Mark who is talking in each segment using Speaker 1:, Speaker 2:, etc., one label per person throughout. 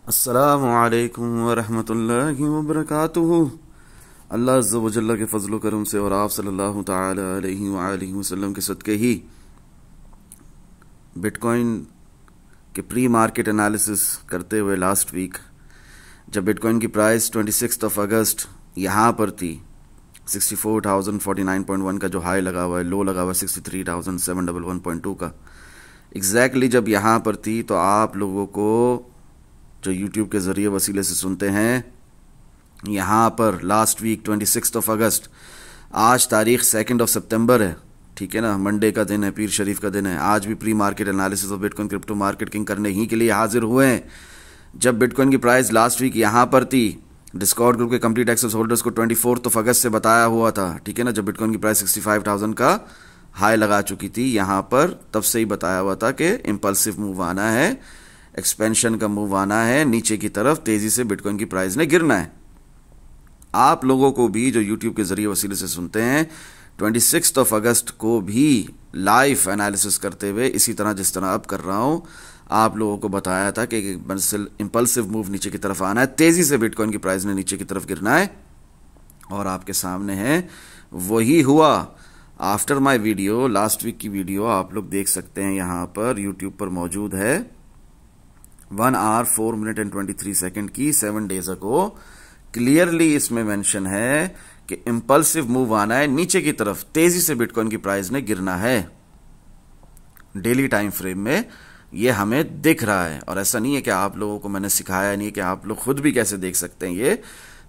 Speaker 1: अस्सलामु अलैकुम वरहमतुल्लाहि वबरकातुहू। अल्लाह अज़्ज़ा व जल्ला के फजल करम से और आप सल्लल्लाहु तआला अलैहि वआलिहि वसल्लम के सदक़े ही बिटकॉइन के प्री मार्केट एनालिसिस करते हुए लास्ट वीक जब बिटकॉइन की प्राइस 26 अगस्त यहाँ पर थी 64,049.1 का जो हाई लगा हुआ है, लो लगा हुआ है 63,711.2 का, एग्जैक्टली जब यहाँ पर थी तो आप लोगों को जो यूट्यूब के ज़रिए वसीले से सुनते हैं, यहाँ पर लास्ट वीक 26 अगस्त, आज तारीख 2 सितंबर है, ठीक है ना, मंडे का दिन है, पीर शरीफ का दिन है। आज भी pre market analysis of bitcoin crypto marketing करने ही के लिए हाजिर हुए हैं। जब बिटकॉइन की प्राइस लास्ट वीक यहाँ पर थी, डिस्कॉर्ड ग्रुप के कंप्लीट एक्सेस होल्डर्स को 24 अगस्त से बताया हुआ था, ठीक है ना, जब बिटकॉइन की प्राइस 65,000 का हाई लगा चुकी थी यहाँ पर, तब से ही बताया हुआ था कि इम्पल्सिव मूव आना है, एक्सपेंशन का मूव आना है, नीचे की तरफ तेजी से बिटकॉइन की प्राइस ने गिरना है। आप लोगों को भी जो यूट्यूब के जरिए वसीले से सुनते हैं, 26 अगस्त को भी लाइव एनालिसिस करते हुए इसी तरह जिस तरह अब कर रहा हूं, आप लोगों को बताया था कि इम्पल्सिव मूव नीचे की तरफ आना है, तेजी से बिटकॉइन की प्राइस ने नीचे की तरफ गिरना है, और आपके सामने है वही हुआ। After my video, last week की वीडियो आप लोग देख सकते हैं, यहां पर यूट्यूब पर मौजूद है, 1 hour 4 minute and 23 सेकेंड की 7 days अगो। क्लियरली इसमें मेंशन है कि इंपल्सिव मूव आना है, नीचे की तरफ तेजी से बिटकॉइन की प्राइस ने गिरना है। डेली टाइम फ्रेम में ये हमें दिख रहा है, और ऐसा नहीं है कि आप लोगों को मैंने सिखाया नहीं है कि आप लोग खुद भी कैसे देख सकते हैं, ये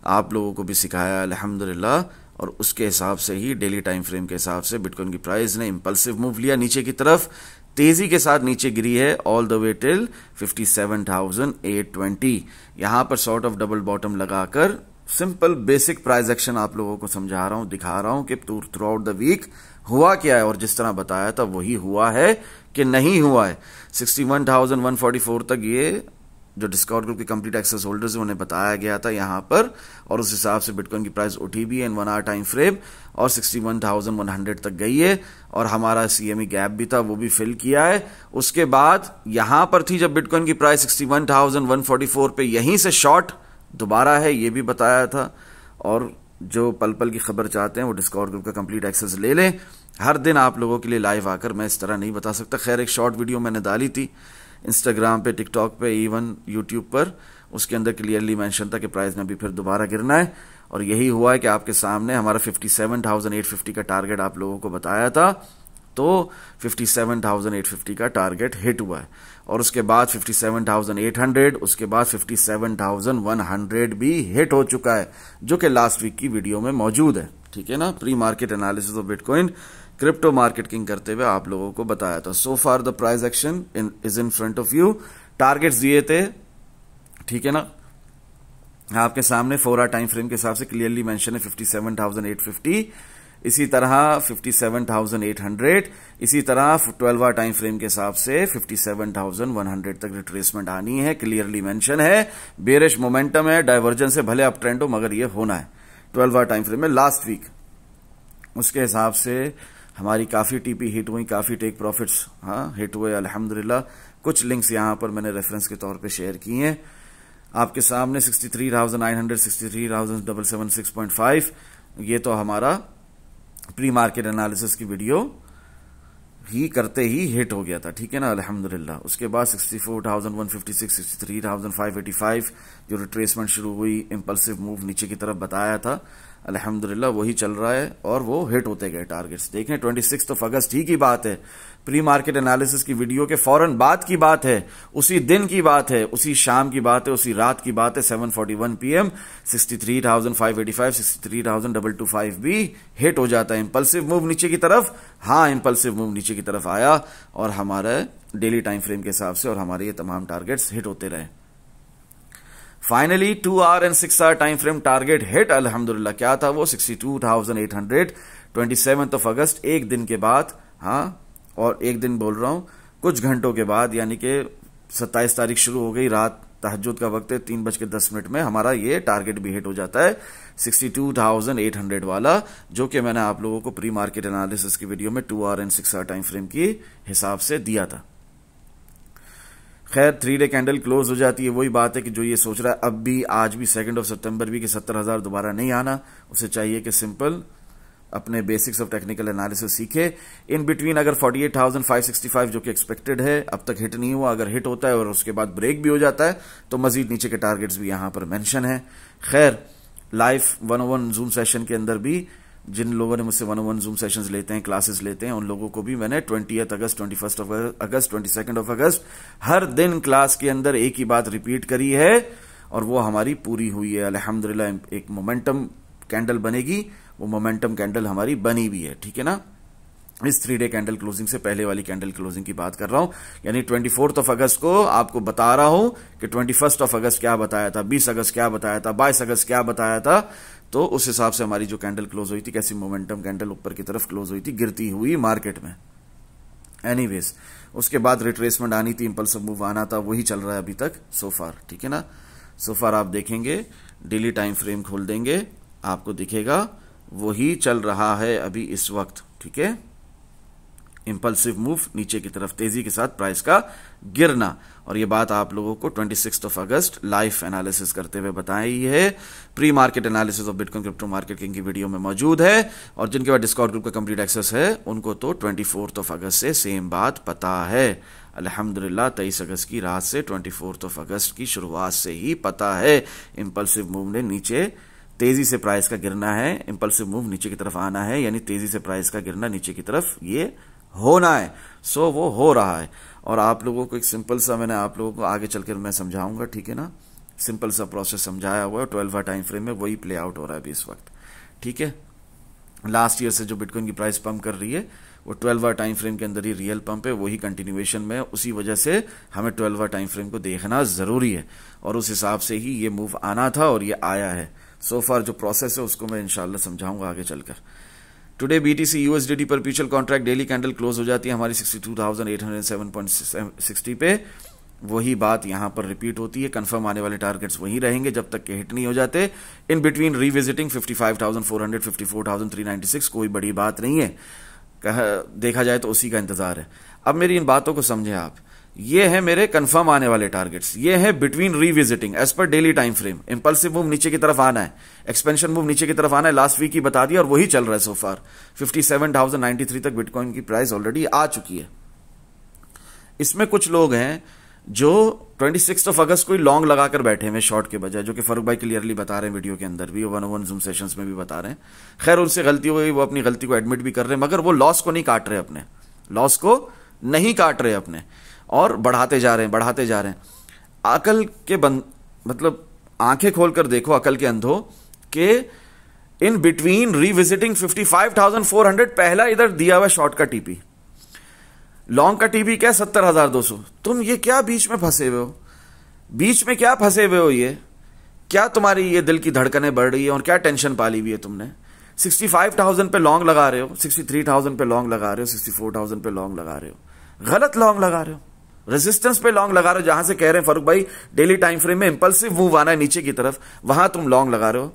Speaker 1: आप लोगों को भी सिखाया अल्हम्दुलिल्लाह, और उसके हिसाब से ही डेली टाइम फ्रेम के हिसाब से बिटकॉइन की प्राइस ने इंपल्सिव मूव लिया, नीचे की तरफ तेजी के साथ नीचे गिरी है ऑल द वे टिल 57,820। यहां पर सॉर्ट ऑफ डबल बॉटम लगाकर सिंपल बेसिक प्राइस एक्शन आप लोगों को समझा रहा हूं, दिखा रहा हूं कि थ्रू आउट द वीक हुआ क्या है, और जिस तरह बताया था वही हुआ है कि नहीं हुआ है। 61,144 तक ये जो डिस्कॉर्ड ग्रुप के कंप्लीट एक्सेस होल्डर्स है उन्हें बताया गया था यहां पर, और उस हिसाब से बिटकॉइन की प्राइस उठी भी है इन 1 hour टाइम फ्रेम, और 61,100 तक गई है, और हमारा सीएमई गैप भी था वो भी फिल किया है। उसके बाद यहां पर थी जब बिटकॉइन की प्राइस 61,144 पे, यहीं से शॉर्ट दोबारा है, ये भी बताया था। और जो पल पल की खबर चाहते हैं वो डिस्कॉर्ड ग्रुप का कंप्लीट एक्सेस ले लें। हर दिन आप लोगों के लिए लाइव आकर मैं इस तरह नहीं बता सकता। खैर, एक शॉर्ट वीडियो मैंने डाली थी इंस्टाग्राम पे, टिकटॉक पे, इवन यूट्यूब पर, उसके अंदर क्लियरली मेंशन था कि प्राइस ने अभी फिर दोबारा गिरना है, और यही हुआ है कि आपके सामने हमारा 57,850 का टारगेट आप लोगों को बताया था, तो 57,850 का टारगेट हिट हुआ है, और उसके बाद 57,800, उसके बाद 57,100 भी हिट हो चुका है, जो कि लास्ट वीक की वीडियो में मौजूद है, ठीक है ना। Pre market analysis of bitcoin crypto marketing करते हुए आप लोगों को बताया था। So far the price action is in front of you. Targets दिए थे, ठीक है ना, आपके सामने 4 hour टाइम फ्रेम के हिसाब से क्लियरली मेंशन है 57,850, इसी तरह 57,800, इसी तरह 12 hour टाइम फ्रेम के हिसाब से 57,100 तक रिट्रेसमेंट आनी है, क्लियरली मेंशन है। बेरिश मोमेंटम है, डाइवर्जेंस है, भले अप ट्रेंड हो मगर ये होना है 12 hour टाइम फ्रेम में लास्ट वीक। उसके हिसाब से हमारी काफी टीपी हिट हुई, काफी टेक प्रॉफिट्स हिट हुए अल्हम्दुलिल्लाह। कुछ लिंक्स यहां पर मैंने रेफरेंस के तौर पे शेयर किए हैं आपके सामने। 63,900, 63,776.5, ये तो हमारा प्री मार्केट एनालिसिस की वीडियो ही करते ही हिट हो गया था, ठीक है ना, अल्हम्दुलिल्लाह। उसके बाद 64,156, 63,585 जो रिट्रेसमेंट शुरू हुई, इंपल्सिव मूव नीचे की तरफ बताया था, अल्हम्दुलिल्लाह वही चल रहा है, और वो हिट होते गए टारगेट्स। देखें 26 अगस्त ही की बात है, प्री मार्केट एनालिसिस की वीडियो के फौरन बाद की बात है, उसी दिन की बात है, उसी शाम की बात है, उसी रात की बात है, 7:41 PM 63,585, 63,225 भी हिट हो जाता है। इंपल्सिव मूव नीचे की तरफ, हाँ इंपल्सिव मूव नीचे की तरफ आया, और हमारे डेली टाइम फ्रेम के हिसाब से और हमारे ये तमाम टारगेट्स हिट होते रहे। Finally 2 hour and 6 hour time frame target hit अल्हम्दुलिल्लाह। क्या था वो? 62,800, 27 अगस्त, एक दिन के बाद, हाँ, और एक दिन बोल रहा हूं कुछ घंटों के बाद, यानी कि 27 तारीख शुरू हो गई, रात तहज्जुद का वक्त है, 3:10 में हमारा ये टारगेट भी हिट हो जाता है 62,800 वाला, जो कि मैंने आप लोगों को प्री मार्केट एनालिसिस की वीडियो में 2 hour and 6 hour time frame की हिसाब से दिया था। खैर 3 डे कैंडल क्लोज हो जाती है। वही बात है कि जो ये सोच रहा है अब भी, आज भी 2 सितंबर भी कि 70,000 दोबारा नहीं आना, उसे चाहिए कि सिंपल अपने बेसिक्स ऑफ टेक्निकल एनालिसिस सीखे। इन बिटवीन अगर 48,565 जो कि एक्सपेक्टेड है अब तक हिट नहीं हुआ, अगर हिट होता है और उसके बाद ब्रेक भी हो जाता है तो मजीद नीचे के टारगेट्स भी यहां पर मेंशन है। खैर लाइव 101 जूम सेशन के अंदर भी जिन लोगों ने मुझसे 101 जूम सेशंस लेते हैं, क्लासेस लेते हैं, उन लोगों को भी मैंने 20 अगस्त, 21 अगस्त, 22 अगस्त हर दिन क्लास के अंदर एक ही बात रिपीट करी है और वो हमारी पूरी हुई है अल्हम्दुलिल्लाह। एक मोमेंटम कैंडल बनेगी, वो मोमेंटम कैंडल हमारी बनी भी है, ठीक है ना। इस 3 डे कैंडल क्लोजिंग से पहले वाली कैंडल क्लोजिंग की बात कर रहा हूं, यानी 24 अगस्त को आपको बता रहा हूं कि 21 अगस्त क्या बताया था, 20 अगस्त क्या बताया था, 22 अगस्त क्या बताया था। तो उस हिसाब से हमारी जो कैंडल क्लोज हुई थी, कैसी मोमेंटम कैंडल ऊपर की तरफ क्लोज हुई थी, गिरती हुई मार्केट में। एनीवेज उसके बाद रिट्रेसमेंट आनी थी, इंपल्सिव मूव आना था, वही चल रहा है अभी तक सोफार, ठीक है ना। सोफार आप देखेंगे, डेली टाइम फ्रेम खोल देंगे, आपको दिखेगा वही चल रहा है अभी इस वक्त, ठीक है। इंपल्सिव मूव नीचे की तरफ, तेजी के साथ प्राइस का गिरना। और ये बात आप लोगों को 26 अगस्त लाइव एनालिसिस करते हुए बताई है। Pre market analysis of bitcoin crypto market की वीडियो में मौजूद है और जिनके पास डिस्कॉर्ड ग्रुप का कंप्लीट एक्सेस है उनको तो 24 अगस्त से सेम बात पता है अल्हम्दुलिल्लाह। 23 अगस्त की रात से 24 अगस्त की शुरुआत से ही पता है इंपल्सिव मूव ने नीचे तेजी से प्राइस का गिरना है, इंपल्सिव मूव नीचे की तरफ आना है, यानी तेजी से प्राइस का गिरना नीचे की तरफ ये होना है। सो वो हो रहा है और आप लोगों को एक सिंपल सा, मैंने आप लोगों को आगे चलकर मैं समझाऊंगा, ठीक है ना। सिंपल सा प्रोसेस समझाया हुआ है, 12 टाइम फ्रेम में वही प्ले आउट हो रहा है अभी इस वक्त, ठीक है। लास्ट ईयर से जो बिटकॉइन की प्राइस पंप कर रही है वो 12 टाइम फ्रेम के अंदर ही रियल पंप है, वही कंटिन्यूएशन में, उसी वजह से हमें 12 टाइम फ्रेम को देखना जरूरी है और उस हिसाब से ही ये मूव आना था और ये आया है। सो फार जो प्रोसेस है उसको मैं इंशाल्लाह समझाऊंगा आगे चलकर। टुडे बीटीसी यूएसडीटी पर perpetual contract daily candle close हो जाती है हमारी 62,807.60 पे। वही बात यहां पर रिपीट होती है, कंफर्म आने वाले टारगेट्स वही रहेंगे जब तक के हिट नहीं हो जाते। इन बिटवीन रिविजिटिंग 55,400, 54,396 कोई बड़ी बात नहीं है, देखा जाए तो उसी का इंतजार है। अब मेरी इन बातों को समझे आप, ये है मेरे कंफर्म आने वाले टारगेट्स, ये है between revisiting as per daily time frame. Impulsive move नीचे की तरफ आना है, एक्सपेंशन मूव नीचे की तरफ आना है, लास्ट वीक ही बता दिया और वही चल रहा है सोफार। 57,093 तक बिटकॉइन की प्राइस ऑलरेडी आ चुकी है। इसमें कुछ लोग हैं जो 26 अगस्त को ही लॉन्ग लगाकर बैठे हुए शॉर्ट के बजाय, जो कि फारूक भाई क्लियरली बता रहे हैं वीडियो के अंदर भी, 101 जूम सेशंस में भी बता रहे हैं। खैर उनसे गलती हो गई, वो अपनी गलती को एडमिट भी कर रहे हैं, मगर वो लॉस को नहीं काट रहे, अपने लॉस को नहीं काट रहे अपने, और बढ़ाते जा रहे हैं, बढ़ाते जा रहे हैं। अकल के मतलब आंखें खोलकर देखो अकल के अंधों के इन बिटवीन रिविजिटिंग 55,400 पहला इधर दिया हुआ शॉर्ट का टीपी, लॉन्ग का टीपी क्या 70,200। तुम ये क्या बीच में फंसे हुए हो, बीच में क्या फंसे हुए हो, ये क्या तुम्हारी ये दिल की धड़कनें बढ़ रही है और क्या टेंशन पाली हुई है तुमने। 65,000 पे लॉन्ग लगा रहे हो, 63,000 पे लॉन्ग लगा रहे हो, 64,000 पे लॉन्ग लगा रहे हो, गलत लॉन्ग लगा रहे हो। रेजिस्टेंस पे लॉन्ग लगा रहे हो, जहां से कह रहे हैं फारूक भाई डेली टाइम फ्रेम में इंपल्सिव मूव आना है नीचे की तरफ, वहां तुम लॉन्ग लगा रहे हो।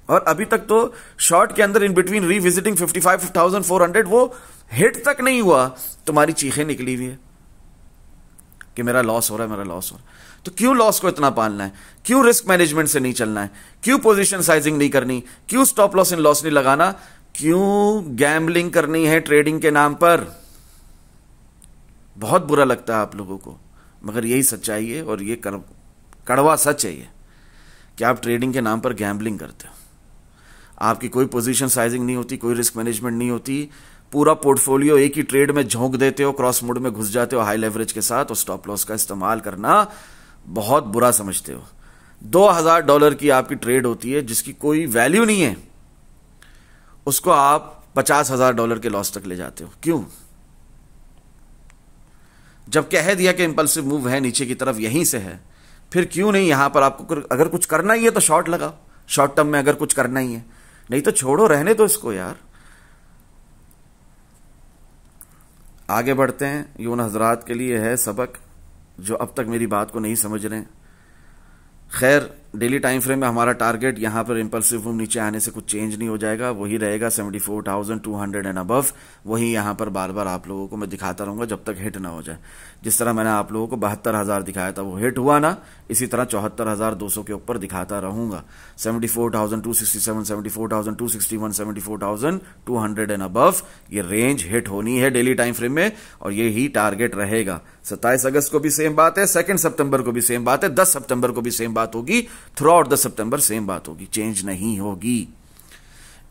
Speaker 1: और अभी तक तो शॉर्ट के अंदर इन बिटवीन रिविजिटिंग 55,400 वो हिट तक नहीं हुआ, तुम्हारी चीखें निकली हुई है कि मेरा लॉस हो रहा है, मेरा लॉस हो रहा है। तो क्यों लॉस को इतना पालना है, क्यों रिस्क मैनेजमेंट से नहीं चलना है, क्यों पोजीशन साइजिंग नहीं करनी, क्यों स्टॉप लॉस इन लॉस नहीं लगाना, क्यों गैम्बलिंग करनी है ट्रेडिंग के नाम पर। बहुत बुरा लगता है आप लोगों को, मगर यही सच्चाई है और ये कड़वा सच है ये, कि आप ट्रेडिंग के नाम पर गैम्बलिंग करते हो। आपकी कोई पोजीशन साइजिंग नहीं होती, कोई रिस्क मैनेजमेंट नहीं होती, पूरा पोर्टफोलियो एक ही ट्रेड में झोंक देते हो, क्रॉस मोड में घुस जाते हो हाई लेवरेज के साथ, और स्टॉप लॉस का इस्तेमाल करना बहुत बुरा समझते हो। $2,000 की आपकी ट्रेड होती है जिसकी कोई वैल्यू नहीं है, उसको आप $50,000 के लॉस तक ले जाते हो। क्यों? जब कह दिया कि इंपल्सिव मूव है नीचे की तरफ, यहीं से है, फिर क्यों नहीं यहां पर आपको अगर कुछ करना ही है तो शॉर्ट लगाओ, शॉर्ट टर्म में अगर कुछ करना ही है, नहीं तो छोड़ो, रहने दो इसको यार। आगे बढ़ते हैं। ये उन हजरात के लिए है सबक जो अब तक मेरी बात को नहीं समझ रहे हैं। खैर डेली टाइम फ्रेम में हमारा टारगेट यहां पर इंपल्सिव मूव नीचे आने से कुछ चेंज नहीं हो जाएगा, वही रहेगा 74,200 एंड अबव। वही यहां पर बार बार आप लोगों को मैं दिखाता रहूंगा जब तक हिट ना हो जाए। जिस तरह मैंने आप लोगों को 72,000 दिखाया था वो हिट हुआ ना, इसी तरह 74,200 के ऊपर दिखाता रहूंगा। 74,267, 74,261, 74,200 एंड अबव ये रेंज हिट होनी है डेली टाइम फ्रेम में, और ये ही टारगेट रहेगा। 27 अगस्त को भी सेम बात है, 2 सितंबर को भी सेम बात है, 10 सितंबर को भी सेम बात होगी, through out the September same बात होगी, चेंज नहीं होगी।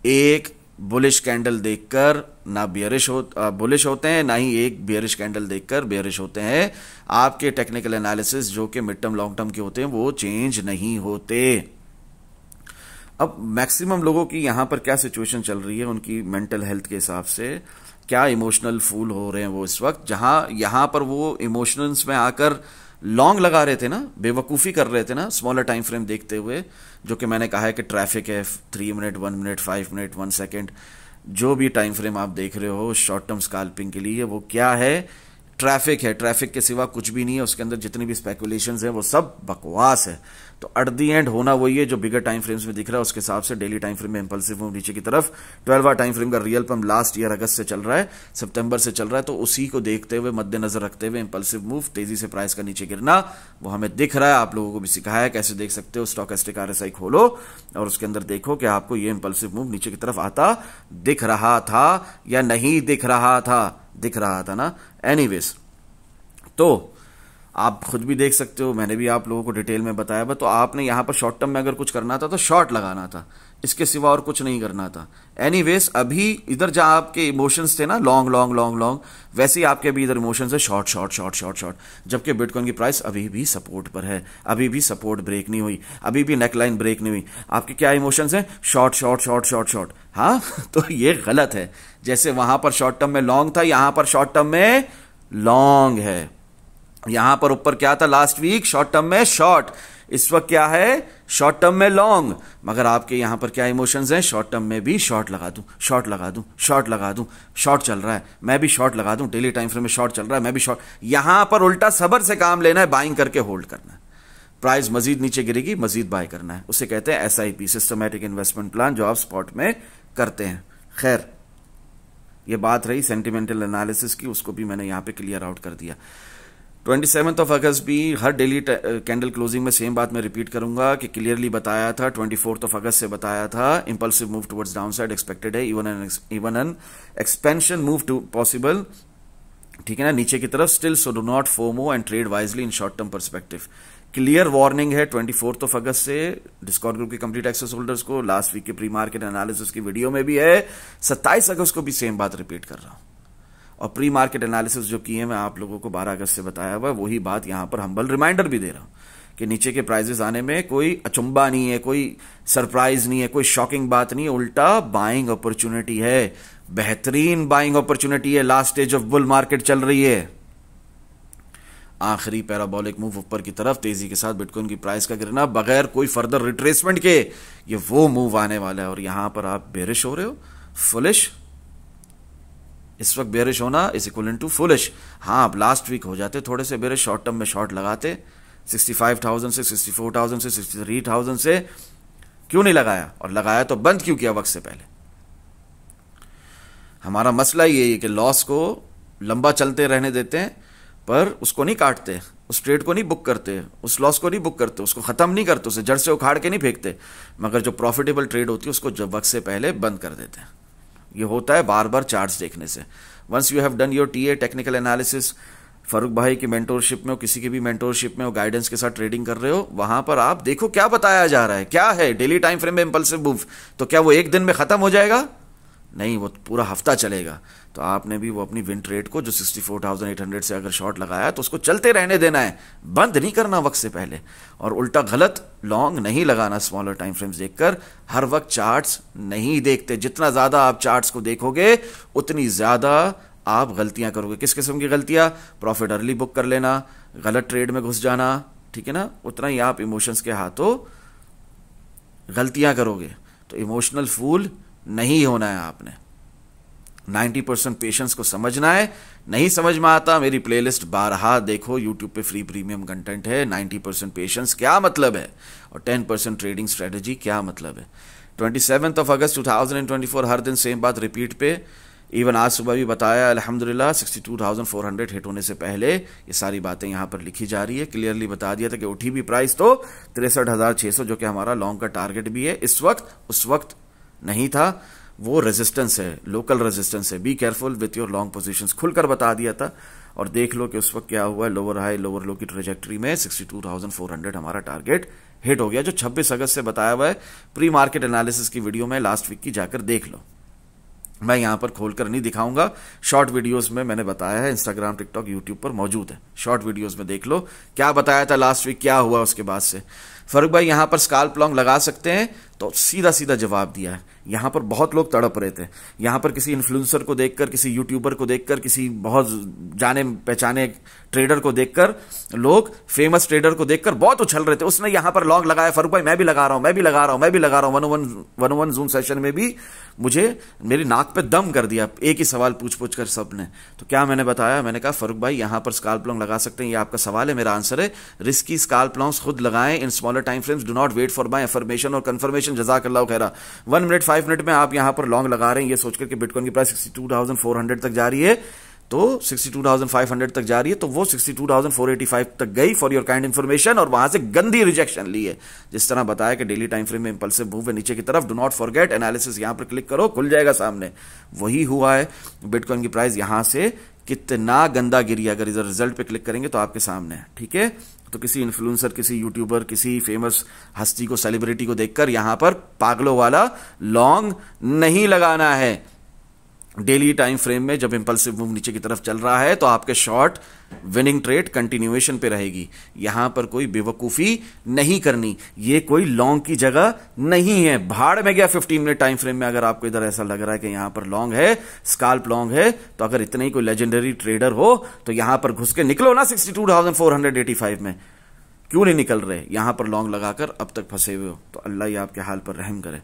Speaker 1: एक बुलिश कैंडल देखकर ना बुलिश होते हैं, ना ही एक बियरिश कैंडल देखकर बेयरिश होते हैं। आपके टेक्निकल एनालिसिस जो कि मिड टर्म लॉन्ग टर्म के होते हैं वो चेंज नहीं होते। अब मैक्सिमम लोगों की यहां पर क्या सिचुएशन चल रही है, उनकी मेंटल हेल्थ के हिसाब से क्या इमोशनल फूल हो रहे हैं वो इस वक्त, जहां यहां पर वो इमोशंस में आकर लॉन्ग लगा रहे थे ना, बेवकूफ़ी कर रहे थे ना स्मॉलर टाइम फ्रेम देखते हुए, जो कि मैंने कहा है कि ट्रैफिक है 3 मिनट, 1 मिनट, 5 मिनट, 1 सेकेंड, जो भी टाइम फ्रेम आप देख रहे हो शॉर्ट टर्म स्कैल्पिंग के लिए, वो क्या है, ट्रैफिक है। ट्रैफिक के सिवा कुछ भी नहीं है, उसके अंदर जितनी भी स्पेकुलेशंस हैं वो सब बकवास है। तो एट दी एंड होना वही है जो बिगर टाइम फ्रेम्स में दिख रहा है, उसके हिसाब से डेली टाइम फ्रेम में इंपल्सिव मूव नीचे की तरफ। 12 टाइम फ्रेम का रियल पम्प लास्ट ईयर अगस्त से चल रहा है, सितंबर से चल रहा है, तो उसी को देखते हुए मद्देनजर रखते हुए इंपल्सिव मूव, तेजी से प्राइस का नीचे गिरना, वो हमें दिख रहा है। आप लोगों को भी सिखाया है कैसे देख सकते हो। स्टॉकेस्टिक आरएसआई खोलो और उसके अंदर देखो कि आपको ये इंपल्सिव मूव नीचे की तरफ आता दिख रहा था या नहीं दिख रहा था, दिख रहा था ना। एनीवेज, तो आप खुद भी देख सकते हो, मैंने भी आप लोगों को डिटेल में बताया था। तो आपने यहां पर शॉर्ट टर्म में अगर कुछ करना था तो शॉर्ट लगाना था, इसके सिवा और कुछ नहीं करना था। एनीवेज, अभी इधर जहां आपके इमोशंस थे ना लॉन्ग लॉन्ग लॉन्ग लॉन्ग, वैसे ही आपके भी इधर इमोशंस है short short short short short, जबकि बिटकॉइन की प्राइस अभी भी सपोर्ट पर है, अभी भी सपोर्ट ब्रेक नहीं हुई, अभी भी नेकलाइन ब्रेक नहीं हुई। आपके क्या इमोशंस हैं, short short short short short. हाँ तो ये गलत है। जैसे वहां पर शॉर्ट टर्म में लॉन्ग था, यहां पर शॉर्ट टर्म में लॉन्ग है। यहां पर ऊपर क्या था लास्ट वीक, शॉर्ट टर्म में शॉर्ट, इस वक्त क्या है, शॉर्ट टर्म में लॉन्ग। मगर आपके यहां पर क्या इमोशंस हैं, शॉर्ट टर्म में भी शॉर्ट लगा दूं, शॉर्ट लगा दूं, शॉर्ट लगा दूं, शॉर्ट चल रहा है मैं भी शॉर्ट लगा दूं, डेली टाइम फ्रेम में शॉर्ट चल रहा है मैं भी शॉर्ट। यहां पर उल्टा सब्र से काम लेना है, बाइंग करके होल्ड करना है। प्राइस मजीद नीचे गिरेगी, मजीद बाय करना है, उसे कहते हैं SIP, सिस्टमैटिक इन्वेस्टमेंट प्लान, जो आप स्पॉट में करते हैं। खैर, ये बात रही सेंटिमेंटल एनालिसिस की, उसको भी मैंने यहां पे क्लियर आउट कर दिया। 27 अगस्त भी हर डेली कैंडल क्लोजिंग में सेम बात मैं रिपीट करूंगा कि क्लियरली बताया था, 24 अगस्त से बताया था, impulsive move towards downside expected है, even an expansion move too possible, ठीक है ना, नीचे की तरफ still, so do not FOMO and trade wisely in short term perspective. Clear warning है 24 अगस्त से डिस्कॉर्ड ग्रुप के कंप्लीट एक्सेस होल्डर्स को, लास्ट वीक के प्री मार्केट एनालिसिस की वीडियो में भी है, 27 अगस्त को भी सेम बात रिपीट कर रहा हूं। और प्री मार्केट एनालिसिस जो की है मैं आप लोगों को 12 अगस्त से बताया हुआ है, वही बात यहां पर हम्बल रिमाइंडर भी दे रहा हूं कि नीचे के प्राइजेस आने में कोई अचंबा नहीं है, कोई सरप्राइज नहीं है, कोई शॉकिंग बात नहीं है, उल्टा बाइंग अपॉर्चुनिटी है, बेहतरीन बाइंग अपॉर्चुनिटी है। Last stage of bull market चल रही है, आखिरी पैराबोलिक मूव ऊपर की तरफ तेजी के साथ बिटकॉइन की प्राइस का गिरना बगैर कोई फर्दर रिट्रेसमेंट के, ये वो मूव आने वाला है। और यहां पर आप बेरिश हो रहे हो, फुलिश। इस वक्त बेरिश होना इज इक्वल टू फुलिश। हाँ, आप लास्ट वीक हो जाते थोड़े से बेरिश, शॉर्ट टर्म में शॉर्ट लगाते 65,000 से, 64,000 से, 63,000 से, क्यों नहीं लगाया? और लगाया तो बंद क्यों किया वक्त से पहले? हमारा मसला ये है कि लॉस को लंबा चलते रहने देते हैं, पर उसको नहीं काटते, उस ट्रेड को नहीं बुक करते, उस लॉस को नहीं बुक करते, उसको खत्म नहीं करते, उसे जड़ से उखाड़ के नहीं फेंकते, मगर जो प्रॉफिटेबल ट्रेड होती है उसको जब वक्त से पहले बंद कर देते हैं। ये होता है बार बार चार्ट्स देखने से। Once you have done your TA technical analysis, Farooq भाई की मेंटोरशिप में हो, किसी की भी मेंटोरशिप में हो, गाइडेंस के साथ ट्रेडिंग कर रहे हो, वहां पर आप देखो क्या बताया जा रहा है, क्या है डेली टाइम फ्रेम में इंपल्सिव मूव। तो क्या वो एक दिन में खत्म हो जाएगा? नहीं, वो पूरा हफ्ता चलेगा। तो आपने भी वो अपनी विन ट्रेड को जो 64,800 से अगर शॉर्ट लगाया तो उसको चलते रहने देना है, बंद नहीं करना वक्त से पहले। और उल्टा गलत लॉन्ग नहीं लगाना स्मॉलर टाइम फ्रेम्स देखकर, हर वक्त चार्ट्स नहीं देखते। जितना ज्यादा आप चार्ट्स को देखोगे उतनी ज्यादा आप गलतियां करोगे। किस किस्म की गलतियां? प्रॉफिट अर्ली बुक कर लेना, गलत ट्रेड में घुस जाना, ठीक है ना, उतना ही आप इमोशंस के हाथों गलतियां करोगे। तो इमोशनल फूल नहीं होना है आपने। 90% पेशेंस को समझना है। नहीं समझ में आता, मेरी प्लेलिस्ट बारहा देखो, यूट्यूब पे फ्री प्रीमियम कंटेंट है। 90% पेशेंस क्या मतलब है और 10% ट्रेडिंग स्ट्रेटजी क्या मतलब है। 27 अगस्त 2024 हर दिन सेम बात रिपीट पे। इवन आज सुबह भी बताया, अल्हम्दुलिल्लाह 62,400 हिट होने से पहले ये सारी बातें यहाँ पर लिखी जा रही है। क्लियरली बता दिया था कि उठी भी प्राइस तो 63,600 जो कि हमारा लॉन्ग का टारगेट भी है इस वक्त, उस वक्त नहीं था। वो रेजिस्टेंस है, लोकल रेजिस्टेंस है। Be careful with your long positions, खुलकर बता दिया था। और देख लो कि उस वक्त क्या हुआ है, लोअर हाई लोअर लो की ट्रेजेक्टरी में 62,400 हमारा टारगेट हिट हो गया, जो 26 अगस्त से बताया हुआ है प्री मार्केट एनालिसिस की वीडियो में लास्ट वीक की, जाकर देख लो। मैं यहां पर खोलकर नहीं दिखाऊंगा, शॉर्ट वीडियोस में मैंने बताया है, इंस्टाग्राम टिकटॉक यूट्यूब पर मौजूद है। शॉर्ट वीडियोस में देख लो क्या बताया था लास्ट वीक, क्या हुआ उसके बाद से। फरूक भाई यहां पर स्काल्प लॉन्ग लगा सकते हैं, तो सीधा सीधा जवाब दिया है। यहां पर बहुत लोग तड़प रहे थे, यहां पर किसी इन्फ्लुएंसर को देखकर, किसी यूट्यूबर को देखकर, किसी बहुत जाने पहचाने ट्रेडर को देखकर, लोग फेमस ट्रेडर को देखकर बहुत उछल रहे थे, उसने यहां पर लॉन्ग लगाया, फरूक भाई मैं भी लगा रहा हूं, मैं भी लगा रहा हूं, मैं भी लगा रहा हूं। 101 जूम सेशन में भी मुझे मेरी नाक पे दम कर दिया, एक ही सवाल पूछ पूछ कर सबने। तो क्या मैंने बताया, मैंने कहा फरूक भाई यहां पर स्काल्प लॉन्ग लगा सकते हैं, ये आपका सवाल है, मेरा आंसर है रिस्की स्काल्प लॉन्ग्स खुद लगाएं in smaller time frames, do not wait for my affirmation और कंफर्मेशन। जज़ाकल्लाह खैरा। 1 मिनट 5 मिनट में आप यहां पर लॉन्ग लगा रहे हैं ये सोचकर कि बिटकॉइन की प्राइस 62,400 तक जा रही है, तो 62,500 तक जा रही है, तो वो 62,485 तक गई फॉर योर काइंड इंफॉर्मेशन, और वहां से गंदी रिजेक्शन ली है। जिस तरह बताया कि डेली टाइम फ्रेम में इंपल्सिव मूव है नीचे की तरफ, डू नॉट फॉरगेट एनालिसिस, यहां पर क्लिक करो खुल जाएगा सामने, वही हुआ है। बिटकॉइन की प्राइस यहां से कितना गंदा गिरी, अगर इधर रिजल्ट पे क्लिक करेंगे तो आपके सामने है, ठीक है। तो किसी इन्फ्लुएंसर, किसी यूट्यूबर, किसी फेमस हस्ती को, सेलिब्रिटी को देखकर यहां पर पागलों वाला लॉन्ग नहीं लगाना है। डेली टाइम फ्रेम में जब इंपल्सिव मूव नीचे की तरफ चल रहा है तो आपके शॉर्ट विनिंग ट्रेड कंटिन्यूएशन पे रहेगी, यहां पर कोई बेवकूफी नहीं करनी, ये कोई लॉन्ग की जगह नहीं है। भाड़ में गया 15 मिनट टाइम फ्रेम में, अगर आपको इधर ऐसा लग रहा है कि यहां पर लॉन्ग है, स्काल्प लॉन्ग है, तो अगर इतने ही कोई लेजेंडरी ट्रेडर हो तो यहां पर घुस के निकलो ना 62,485 में, क्यों नहीं निकल रहे। यहां पर लॉन्ग लगाकर अब तक फंसे हुए हो, तो अल्लाह ही आपके हाल पर रहम करे।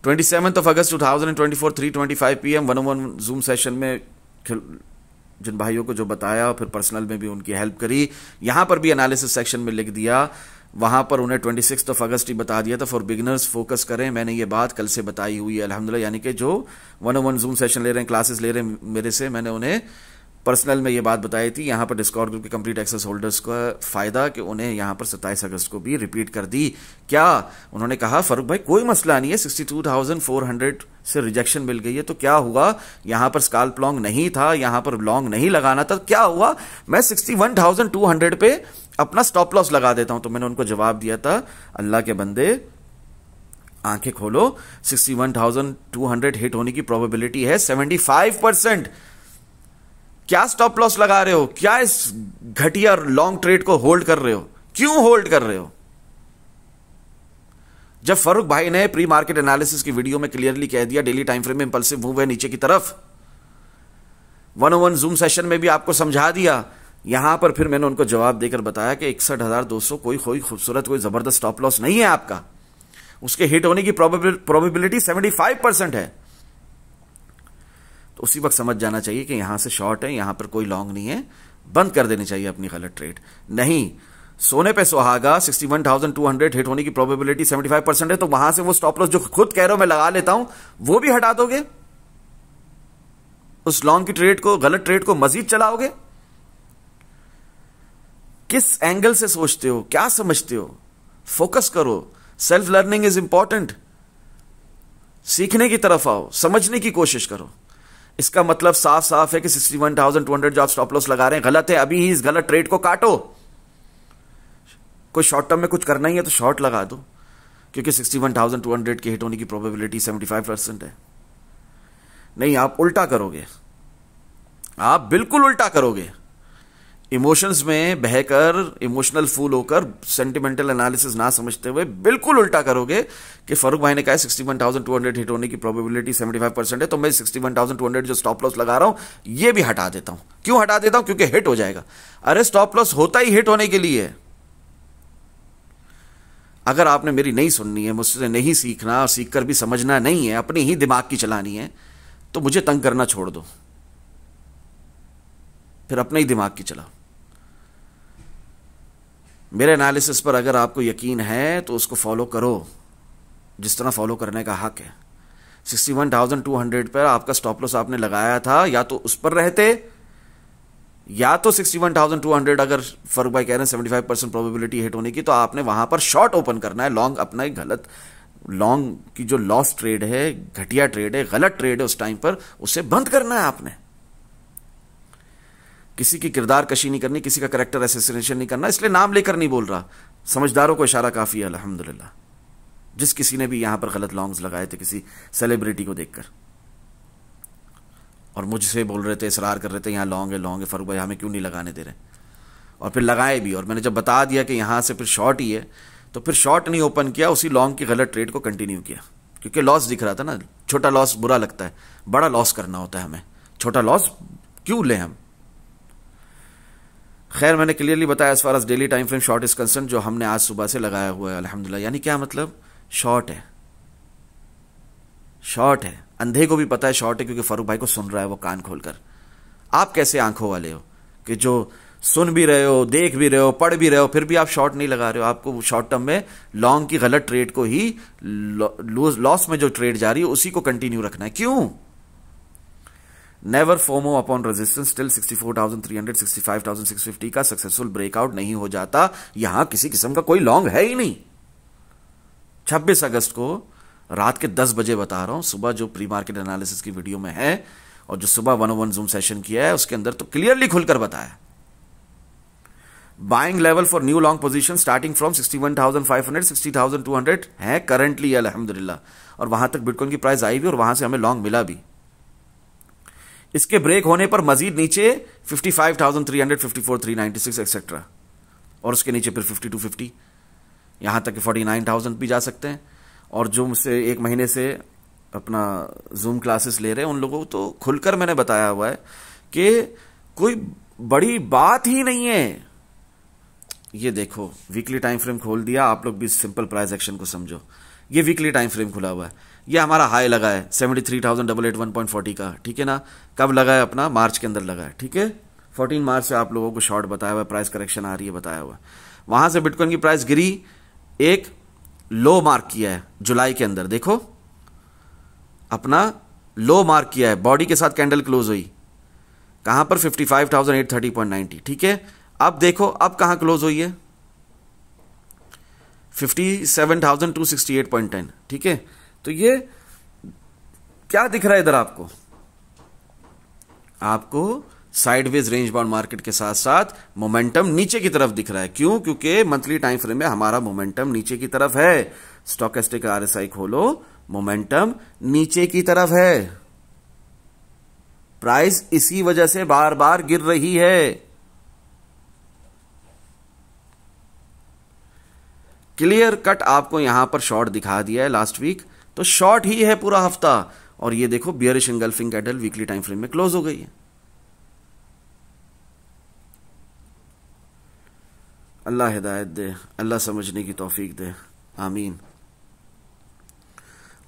Speaker 1: 27 अगस्त 2024 3:25 PM 101 जूम सेशन में जिन भाइयों को जो बताया, फिर पर्सनल में भी उनकी हेल्प करी, यहां पर भी एनालिसिस सेक्शन में लिख दिया, वहां पर उन्हें 26 अगस्त ही बता दिया था फॉर बिगिनर्स फोकस करें। मैंने ये बात कल से बताई हुई है अल्हम्दुलिल्लाह, यानी कि जो 101 जूम सेशन ले रहे हैं, क्लासेस ले रहे हैं मेरे से, मैंने उन्हें पर्सनल में ये बात बताई थी। यहां पर डिस्कॉर्ड ग्रुप के कंप्लीट एक्सेस होल्डर्स का फायदा कि उन्हें यहां पर 27 अगस्त को भी रिपीट कर दी। क्या उन्होंने कहा, फरूक भाई कोई मसला नहीं है, 62,400 से रिजेक्शन मिल गई है, तो क्या हुआ, यहां पर स्काल्प लॉन्ग नहीं था, यहां पर लॉन्ग नहीं लगाना था, क्या हुआ, मैं 61,200 पे अपना स्टॉप लॉस लगा देता हूं। तो मैंने उनको जवाब दिया था, अल्लाह के बंदे आंखें खोलो, 61,200 हिट होने की प्रोबेबिलिटी है 75%। क्या स्टॉप लॉस लगा रहे हो, क्या इस घटिया लॉन्ग ट्रेड को होल्ड कर रहे हो, क्यों होल्ड कर रहे हो। जब फरूक भाई ने प्री मार्केट एनालिसिस की वीडियो में क्लियरली कह दिया डेली टाइम फ्रेम में इंपल्सिव मूव है नीचे की तरफ, 101 जूम सेशन में भी आपको समझा दिया, यहां पर फिर मैंने उनको जवाब देकर बताया कि 61,200 कोई खूबसूरत कोई जबरदस्त स्टॉप लॉस नहीं है आपका, उसके हिट होने की प्रोबेबिलिटी 75% है। तो उसी वक्त समझ जाना चाहिए कि यहां से शॉर्ट है, यहां पर कोई लॉन्ग नहीं है, बंद कर देनी चाहिए अपनी गलत ट्रेड। नहीं, सोने पे सुहागा, 61,200 हिट होने की प्रोबेबिलिटी 75% है, तो वहां से वो स्टॉप लॉस जो खुद कह रहे हो मैं लगा लेता हूं, वो भी हटा दोगे, उस लॉन्ग की ट्रेड को, गलत ट्रेड को मजीद चलाओगे। किस एंगल से सोचते हो, क्या समझते हो, फोकस करो। सेल्फ लर्निंग इज इंपॉर्टेंट, सीखने की तरफ आओ, समझने की कोशिश करो। इसका मतलब साफ साफ है कि 61,200 जो आप स्टॉप लॉस लगा रहे हैं गलत है, अभी ही इस गलत ट्रेड को काटो। कोई शॉर्ट टर्म में कुछ करना ही है तो शॉर्ट लगा दो, क्योंकि 61,200 की हिट होने की प्रोबेबिलिटी 75% है। नहीं, आप उल्टा करोगे, आप बिल्कुल उल्टा करोगे, इमोशंस में बहकर, इमोशनल फूल होकर, सेंटिमेंटल एनालिसिस ना समझते हुए बिल्कुल उल्टा करोगे कि फरूक भाई ने कहा 61,200 हिट होने की प्रोबेबिलिटी 75% है, तो मैं 61,200 जो स्टॉप लॉस लगा रहा हूं ये भी हटा देता हूं। क्यों हटा देता हूं, क्योंकि हिट हो जाएगा। अरे स्टॉप लॉस होता ही हिट होने के लिए। अगर आपने मेरी नहीं सुननी है, मुझसे नहीं सीखना, सीखकर भी समझना नहीं है, अपनी ही दिमाग की चलानी है, तो मुझे तंग करना छोड़ दो, फिर अपने ही दिमाग की चलाओ। मेरे एनालिसिस पर अगर आपको यकीन है तो उसको फॉलो करो, जिस तरह फॉलो करने का हक है। 61,200 पर आपका स्टॉप लॉस आपने लगाया था, या तो उस पर रहते, या तो 61,200 अगर फर्क भाई कह रहे हैं 75% प्रोबेबिलिटी हिट होने की, तो आपने वहां पर शॉर्ट ओपन करना है। लॉन्ग अपना एक गलत, लॉन्ग की जो लॉस ट्रेड है, घटिया ट्रेड है, गलत ट्रेड है, उस टाइम पर उसे बंद करना है आपने। किसी की किरदार कशी नहीं करनी, किसी का कैरेक्टर एसेसिनेशन नहीं करना, इसलिए नाम लेकर नहीं बोल रहा, समझदारों को इशारा काफी है अल्हम्दुलिल्लाह। जिस किसी ने भी यहां पर गलत लॉन्ग्स लगाए थे किसी सेलिब्रिटी को देखकर, और मुझसे बोल रहे थे, इसरार कर रहे थे यहां लॉन्ग है फरूक भाई हमें क्यों नहीं लगाने दे रहे, और फिर लगाए भी। और मैंने जब बता दिया कि यहां से फिर शॉर्ट ही है, तो फिर शॉर्ट नहीं ओपन किया, उसी लॉन्ग की गलत ट्रेड को कंटिन्यू किया, क्योंकि लॉस दिख रहा था ना। छोटा लॉस बुरा लगता है, बड़ा लॉस करना होता है हमें, छोटा लॉस क्यों लें हम। खैर, मैंने क्लियरली बताया as far as daily time frame short is concern, जो हमने आज सुबह से लगाया हुआ है अल्हम्दुलिल्लाह। यानी क्या मतलब, शॉर्ट है, शॉर्ट है, अंधे को भी पता है शॉर्ट है, क्योंकि फारूक भाई को सुन रहा है वो कान खोलकर। आप कैसे आंखों वाले हो कि जो सुन भी रहे हो, देख भी रहे हो, पढ़ भी रहे हो, फिर भी आप शॉर्ट नहीं लगा रहे हो। आपको शॉर्ट टर्म में लॉन्ग की गलत ट्रेड को ही, लॉस में जो ट्रेड जा रही है उसी को कंटिन्यू रखना है। क्यों? Never FOMO upon resistance till 64,300 65,650 का सक्सेसफुल ब्रेकआउट नहीं हो जाता। यहां किसी किस्म का कोई लॉन्ग है ही नहीं। 26 अगस्त को रात के 10 बजे बता रहा हूं, सुबह जो प्री मार्केट एनालिसिस की वीडियो में है, और जो सुबह 101 जूम सेशन किया है, उसके अंदर तो क्लियरली खुलकर बताया। Buying level for new long position starting from 61,500 60,200 है करंटली अल्हम्दुलिल्लाह, और वहां तक बिटकॉइन की प्राइस आई भी, और वहां से हमें लॉन्ग मिला भी। इसके ब्रेक होने पर मजीद नीचे 55,300 54,396 एक्सेट्रा, और उसके नीचे फिर 5250, यहां तक कि 49,000 भी जा सकते हैं। और जो मुझसे एक महीने से अपना जूम क्लासेस ले रहे हैं, उन लोगों को तो खुलकर मैंने बताया हुआ है कि कोई बड़ी बात ही नहीं है। ये देखो, वीकली टाइम फ्रेम खोल दिया, आप लोग भी सिंपल प्राइस एक्शन को समझो। ये वीकली टाइम फ्रेम खुला हुआ है, ये हमारा हाई लगा है 73,881.40 का, ठीक है ना। कब लगा है? अपना मार्च के अंदर लगा है, ठीक है। 14 मार्च से आप लोगों को शॉर्ट बताया हुआ है, प्राइस करेक्शन आ रही है बताया हुआ है। वहां से बिटकॉइन की प्राइस गिरी, एक लो मार्क किया है जुलाई के अंदर, देखो अपना लो मार्क किया है, बॉडी के साथ कैंडल क्लोज हुई कहां पर? 55,830.90, ठीक है। अब देखो अब कहां क्लोज हुई है? 57,268.10, ठीक है। तो ये क्या दिख रहा है इधर आपको? आपको साइडवेज रेंज बाउंड मार्केट के साथ साथ मोमेंटम नीचे की तरफ दिख रहा है। क्यों? क्योंकि मंथली टाइम फ्रेम में हमारा मोमेंटम नीचे की तरफ है। स्टॉकेस्टिक आरएसआई खोलो, मोमेंटम नीचे की तरफ है। प्राइस इसी वजह से बार बार गिर रही है। क्लियर कट आपको यहां पर शॉर्ट दिखा दिया है लास्ट वीक, तो शॉर्ट ही है पूरा हफ्ता। और ये देखो bearish engulfing candle weekly time frame में क्लोज हो गई है। अल्लाह हिदायत दे, अल्लाह समझने की तौफीक दे, आमीन।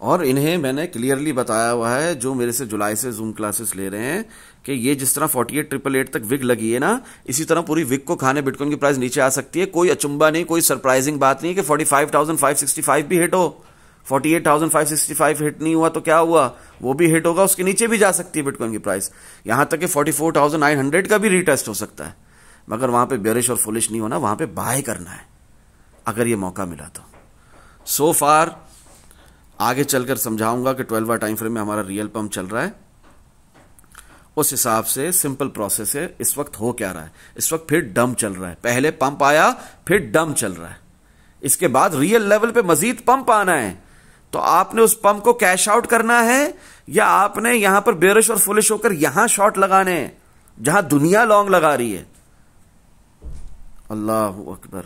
Speaker 1: और इन्हें मैंने क्लियरली बताया हुआ है, जो मेरे से जुलाई से जूम क्लासेस ले रहे हैं, कि ये जिस तरह 48,888 तक विग लगी है ना, इसी तरह पूरी विग को खाने बिटकॉइन की प्राइस नीचे आ सकती है। कोई अचंबा नहीं, कोई सरप्राइजिंग बात नहीं कि 45,565 भी हिट हो। 48,565 हिट नहीं हुआ तो क्या हुआ, वो भी हिट होगा, उसके नीचे भी जा सकती है बिटकॉइन की प्राइस। यहां तक कि 44,900 का भी रीटेस्ट हो सकता है। मगर वहां पे बेरिश और फुलिश नहीं होना, वहां पे बाय करना है अगर ये मौका मिला तो। सो फार आगे चलकर समझाऊंगा कि 12 टाइम फ्रेम में हमारा रियल पंप चल रहा है, उस हिसाब से सिंपल प्रोसेस है। इस वक्त हो क्या रहा है? इस वक्त फिर डम चल रहा है। पहले पंप आया, फिर डम चल रहा है, इसके बाद रियल लेवल पे मजीद पंप आना है। तो आपने उस पंप को कैश आउट करना है, या आपने यहां पर बेरिश और फुलिश होकर यहां शॉर्ट लगाने हैं जहां दुनिया लॉन्ग लगा रही है। अल्लाह अकबर।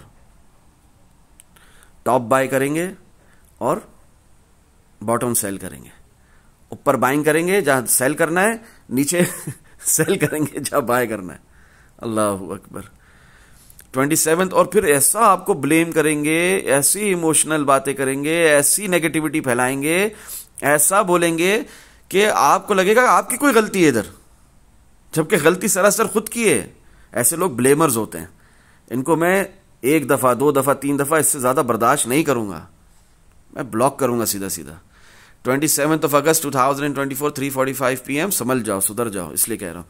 Speaker 1: टॉप बाय करेंगे और बॉटम सेल करेंगे। ऊपर बाइंग करेंगे जहां सेल करना है, नीचे सेल करेंगे जहां बाय करना है। अल्लाह अकबर। 27 और फिर ऐसा आपको ब्लेम करेंगे, ऐसी इमोशनल बातें करेंगे, ऐसी नेगेटिविटी फैलाएंगे, ऐसा बोलेंगे कि आपको लगेगा आपकी कोई गलती है इधर, जबकि गलती सरासर खुद की है। ऐसे लोग ब्लेमर्स होते हैं, इनको मैं 1 दफा 2 दफा 3 दफा इससे ज्यादा बर्दाश्त नहीं करूंगा, मैं ब्लॉक करूंगा सीधा सीधा। 27 अगस्त 2024 3:45 PM, समझ जाओ, सुधर जाओ, इसलिए कह रहा हूं।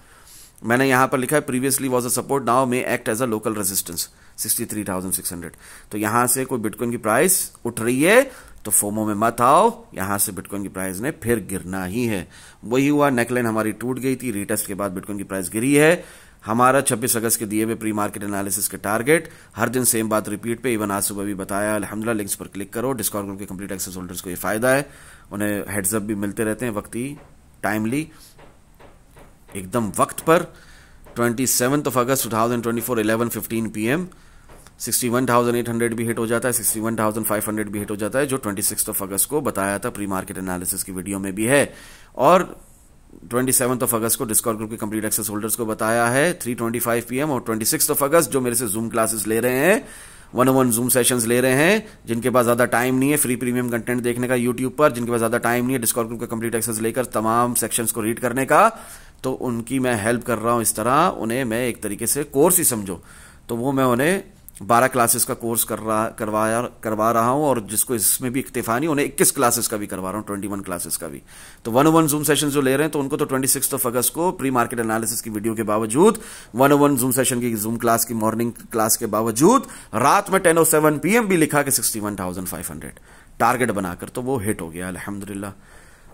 Speaker 1: मैंने यहां पर लिखा है previously was a support, now may act as a local resistance 63,600। तो यहां से कोई बिटकॉइन की प्राइस उठ रही है तो फोमो में मत आओ, यहां से बिटकॉइन की प्राइस ने फिर गिरना ही है। वही हुआ, नेकलाइन हमारी टूट गई थी, रीटेस्ट के बाद बिटकॉइन की प्राइस गिरी है। हमारा 26 अगस्त के दिए हुए प्री मार्केट एनालिसिस के टारगेट, हर दिन सेम बात रिपीट पे, इवन आज सुबह भी बताया, अल्हम्दुलिल्लाह। लिंक्स पर क्लिक करो, डिस्कॉर्ड ग्रुप के कंप्लीट एक्सेस होल्डर्स को ये फायदा है, उन्हें हेड्स अप भी मिलते रहते हैं वक्ती, टाइमली, एकदम वक्त पर। 27 अगस्त 2024 11:15 PM 61,800 भी हिट हो जाता है, 61,500 भी हिट हो जाता है, जो 26 अगस्त को बताया था प्री मार्केट एनालिसिस की वीडियो में भी है। और 27 अगस्त को डिस्कॉर्ड ग्रुप के कंप्लीट एक्सेस होल्डर्स को बताया है 3:25 PM। और 26 अगस्त जो मेरे से जूम क्लासेस ले रहे हैं, 1-on-1 जूम सेशंस ले रहे हैं, जिनके पास ज्यादा टाइम नहीं है फ्री प्रीमियम कंटेंट देखने का यूट्यूब पर, जिनके पास ज्यादा टाइम नहीं है डिस्कॉर्ड ग्रुप का कंप्लीट एक्सेस लेकर तमाम सेक्शंस को रीड करने का, तो उनकी मैं हेल्प कर रहा हूं इस तरह, उन्हें मैं एक तरीके से कोर्स ही समझो, तो वो मैं उन्हें 12 क्लासेस का कोर्स करवा रहा हूं, और जिसको इसमें भी इक्तिफा नहीं, उन्हें 21 क्लासेस का भी करवा रहा हूं, 21 क्लासेस का भी। तो 1-on-1 जूम सेशन जो ले रहे हैं, तो उनको तो 26 अगस्त को प्री मार्केट एनालिसिस की वीडियो के बावजूद, 1-on-1 जूम सेशन की जूम क्लास की मॉर्निंग क्लास के बावजूद, रात में 10:07 PM भी लिखा कि 61,500 टारगेट बनाकर, तो वो हिट हो गया अल्हम्दुलिल्लाह।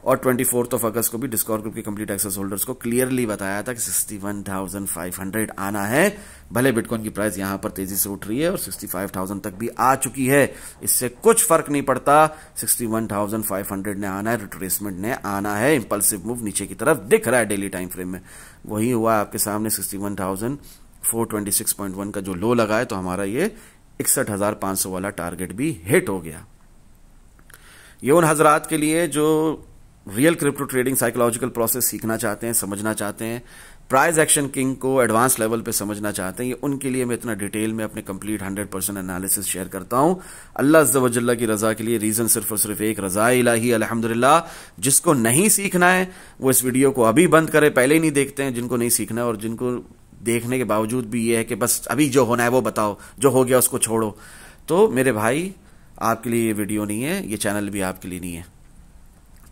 Speaker 1: और 24 अगस्त को भी डिस्कॉर्ड ग्रुप के कंप्लीट एक्सेस होल्डर्स को क्लियरली बताया था कि 61,500 आना है। भले बिटकॉइन की प्राइस यहां पर तेजी से उठ रही है और 65,000 तक भी आ चुकी है, इससे कुछ फर्क नहीं पड़ता, 61,500 ने आना है, रिट्रेसमेंट ने आना है, इंपल्सिव मूव नीचे की तरफ दिख रहा है डेली टाइम फ्रेम में। वही हुआ आपके सामने, 61,426.1 का जो लो लगा है, तो हमारा ये 61,500 वाला टारगेट भी हिट हो गया। ये उन हजरात के लिए जो real crypto trading psychological process सीखना चाहते हैं, समझना चाहते हैं, प्राइस एक्शन किंग को एडवांस लेवल पे समझना चाहते हैं, ये उनके लिए मैं इतना डिटेल में अपने कंप्लीट 100% एनालिसिस शेयर करता हूं अल्लाह अज़्ज़ व जल्ला की रजा के लिए। रीजन सिर्फ और सिर्फ एक, रजा इलाही अल्हम्दुलिल्लाह। जिसको नहीं सीखना है वो इस वीडियो को अभी बंद करे, पहले ही नहीं देखते हैं जिनको नहीं सीखना है, और जिनको देखने के बावजूद भी ये है कि बस अभी जो होना है वो बताओ, जो हो गया उसको छोड़ो, तो मेरे भाई आपके लिए ये वीडियो नहीं है, ये चैनल भी आपके लिए नहीं है।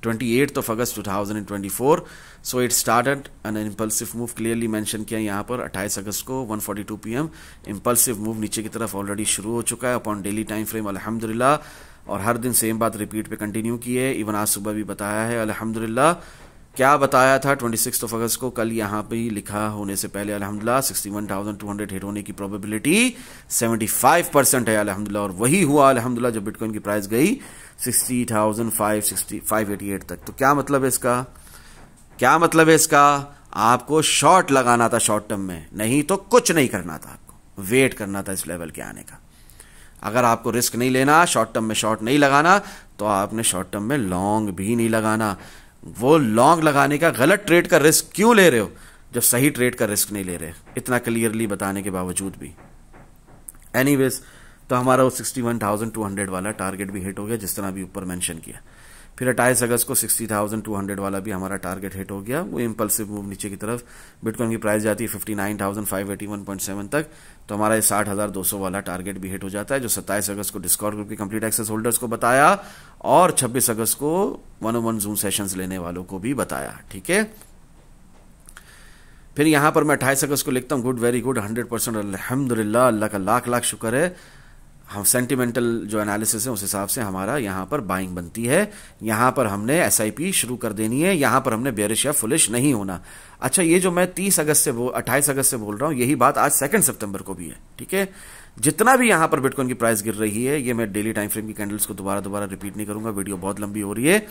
Speaker 1: 28 अगस्त 2024, so it started an impulsive move, clearly mention किया यहाँ पर 28 अगस्त को 1:42 PM, इंपल्सिव मूव नीचे की तरफ ऑलरेडी शुरू हो चुका है अपॉन डेली टाइम फ्रेम अल्हम्दुलिल्लाह। और हर दिन सेम बात रिपीट पे कंटिन्यू की है, इवन आज सुबह भी बताया है अल्हम्दुलिल्लाह। क्या बताया था 26 अगस्त को, कल यहाँ पे ही लिखा होने से पहले अल्हम्दुलिल्लाह 61,200 हिट होने की प्रोबेबिलिटी 75% है अल्हम्दुलिल्लाह। और वही हुआ अल्हम्दुलिल्लाह जब बिटकॉइन की प्राइस गई 60,588 तक। तो क्या मतलब है इसका, क्या मतलब है इसका, आपको शॉर्ट लगाना था शॉर्ट टर्म में, नहीं तो कुछ नहीं करना था, आपको वेट करना था इस लेवल के आने का। अगर आपको रिस्क नहीं लेना, शॉर्ट टर्म में शॉर्ट नहीं लगाना, तो आपने शॉर्ट टर्म में लॉन्ग भी नहीं लगाना। वो लॉन्ग लगाने का, गलत ट्रेड का रिस्क क्यों ले रहे हो जब सही ट्रेड का रिस्क नहीं ले रहे, इतना क्लियरली बताने के बावजूद भी। एनीवेज, तो हमारा वो 61,200 वाला टारगेट भी हिट हो गया, जिस तरह भी ऊपर मेंशन किया। फिर 28 अगस्त को 60,200 वाला भी हमारा टारगेट हिट हो गया। वो इंपल्सिव मूव नीचे की तरफ, बिटकॉइन की प्राइस जाती है 59,581.7 तक, तो हमारा 60,200 वाला टारगेट भी हिट हो जाता है, जो 27 अगस्त को डिस्कॉर्ड ग्रुप की कंप्लीट एक्सेस होल्डर्स को बताया, और 26 अगस्त को 1-on-1 जूम सेशंस लेने वालों को भी बताया। ठीक है, फिर यहां पर मैं 28 अगस्त को लिखता हूं, गुड, वेरी गुड, 100% अल्हम्दुलिल्लाह, अल्लाह का लाख लाख शुक्र है। हम सेंटिमेंटल जो एनालिसिस है उस हिसाब से हमारा यहां पर बाइंग बनती है, यहां पर हमने एसआईपी शुरू कर देनी है, यहां पर हमने बेरिश या फुलिश नहीं होना। अच्छा, ये जो मैं 28 अगस्त से बोल रहा हूं, यही बात आज 2 सितंबर को भी है। ठीक है, जितना भी यहां पर बिटकॉइन की प्राइस गिर रही है, ये मैं डेली टाइम फ्रेम की कैंडल्स को दोबारा रिपीट नहीं करूंगा, वीडियो बहुत लंबी हो रही है,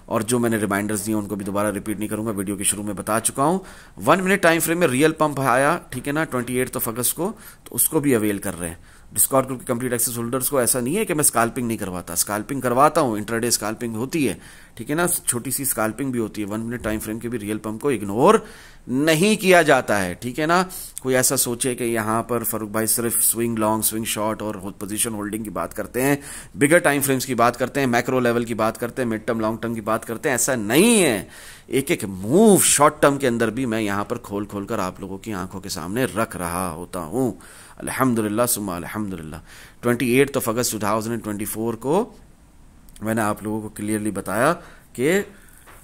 Speaker 1: और जो मैंने रिमाइंडर्स दिए उनको भी दोबारा रिपीट नहीं करूंगा, वीडियो के शुरू में बता चुका हूं। 1 मिनट टाइम फ्रेम में रियल पंप आया, ठीक है ना, 28 अगस्त को, तो उसको भी अवेल कर रहे हैं। डिस्कॉर्ड ग्रुप के कंप्लीट एक्सेस होल्डर्स को ऐसा नहीं है कि मैं स्कैल्पिंग नहीं करवाता, स्कैल्पिंग करवाता हूं, इंट्राडे स्कैल्पिंग होती है, ठीक है ना, छोटी सी स्कैल्पिंग भी होती है, 1 मिनट टाइम फ्रेम के भी रियल पंप को इग्नोर नहीं किया जाता है, ठीक है ना। कोई ऐसा सोचे कि यहां पर फारूक भाई सिर्फ स्विंग लॉन्ग, स्विंग शॉर्ट और पोजीशन होल्डिंग की बात करते हैं, बिगर टाइम फ्रेम्स की बात करते हैं, मैक्रो लेवल की बात करते हैं, मिड टर्म लॉन्ग टर्म की बात करते हैं, ऐसा नहीं है। एक एक मूव शॉर्ट टर्म के अंदर भी मैं यहां पर खोल खोल कर आप लोगों की आंखों के सामने रख रहा होता हूं। अल्हम्दुलिल्लाह सुम्मा अल्हम्दुलिल्लाह। 28 अगस्त 2024 को मैंने आप लोगों को क्लियरली बताया कि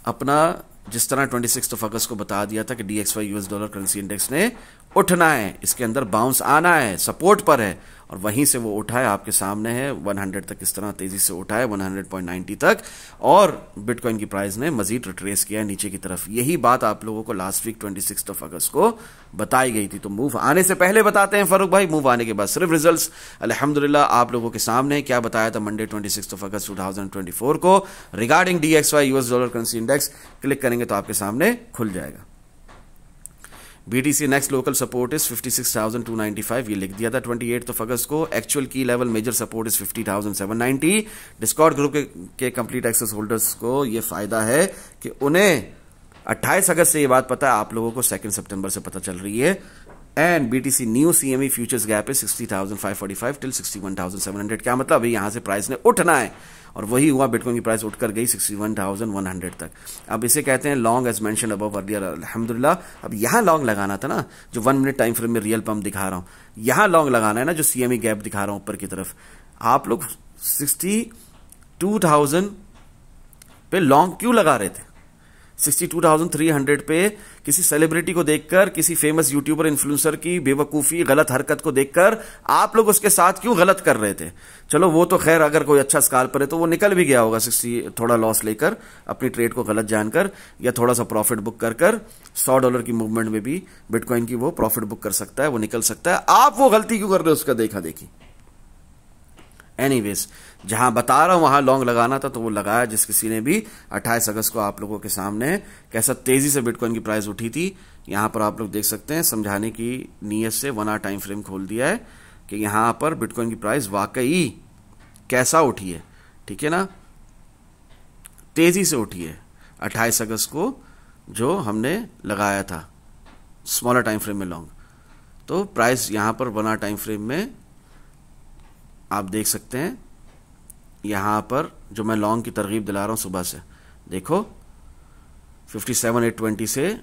Speaker 1: अपना जिस तरह 26 अगस्त को बता दिया था कि DXY US dollar currency index ने उठना है, इसके अंदर बाउंस आना है, सपोर्ट पर है, और वहीं से वो उठा है, आपके सामने है 100 तक इस तरह तेजी से उठा है 100.90 तक, और बिटकॉइन की प्राइस ने मजीद रिट्रेस किया नीचे की तरफ। यही बात आप लोगों को लास्ट वीक 26 अगस्त को बताई गई थी। तो मूव आने से पहले बताते हैं फारूक भाई, मूव आने के बाद सिर्फ रिजल्ट्स। अल्हम्दुलिल्लाह आप लोगों के सामने क्या बताया था मंडे 26 अगस्त 2024 को regarding DXY US dollar currency index, click करेंगे तो आपके सामने खुल जाएगा। BTC next local support is 56,295, ये लिख दिया था 28 अगस्त को। Actual key level major support is 50,790। Discord group के कंप्लीट एक्सेस होल्डर्स को ये फायदा है कि उन्हें 28 अगस्त से ये बात पता है, आप लोगों को 2 सितंबर से पता चल रही है। And BTC new CME futures gap है 60,545 टिल 61,700। क्या मतलब है, यहां से प्राइस ने उठना है, और वही हुआ, बिटकॉइन की प्राइस उठकर गई 61,100 तक। अब इसे कहते हैं long as mention above earlier. अल्हम्दुलिल्लाह अब यहां लॉन्ग लगाना था ना, जो 1 मिनट टाइम फ्रेम में रियल पंप दिखा रहा हूं, यहां लॉन्ग लगाना है ना, जो CME गैप दिखा रहा हूं ऊपर की तरफ। आप लोग 62,000 पे लॉन्ग क्यों लगा रहे थे? 62,300 पे किसी सेलिब्रिटी को देखकर, किसी फेमस यूट्यूबर इन्फ्लुएंसर की बेवकूफी गलत हरकत को देखकर आप लोग उसके साथ क्यों गलत कर रहे थे? चलो वो तो खैर अगर कोई अच्छा स्कैल्पर है तो वो निकल भी गया होगा 60 थोड़ा लॉस लेकर, अपनी ट्रेड को गलत जानकर, या थोड़ा सा प्रॉफिट बुक कर कर $100 की मूवमेंट में भी बिटकॉइन की वो प्रॉफिट बुक कर सकता है, वो निकल सकता है। आप वो गलती क्यों कर रहे हो उसका देखा देखी? एनीवेज, जहां बता रहा हूं वहां लॉन्ग लगाना था तो वो लगाया, जिस किसी ने भी 28 अगस्त को आप लोगों के सामने कैसा तेजी से बिटकॉइन की प्राइस उठी थी। यहां पर आप लोग देख सकते हैं, समझाने की नीयत से 1 आवर टाइम फ्रेम खोल दिया है कि यहां पर बिटकॉइन की प्राइस वाकई कैसा उठी है, ठीक है ना, तेजी से उठी है 28 अगस्त को जो हमने लगाया था स्मॉलर टाइम फ्रेम में लॉन्ग। तो प्राइस यहां पर 1 आवर टाइम फ्रेम में आप देख सकते हैं, यहां पर जो मैं लॉन्ग की तरगीब दिला रहा हूं सुबह से, देखो 57,820 से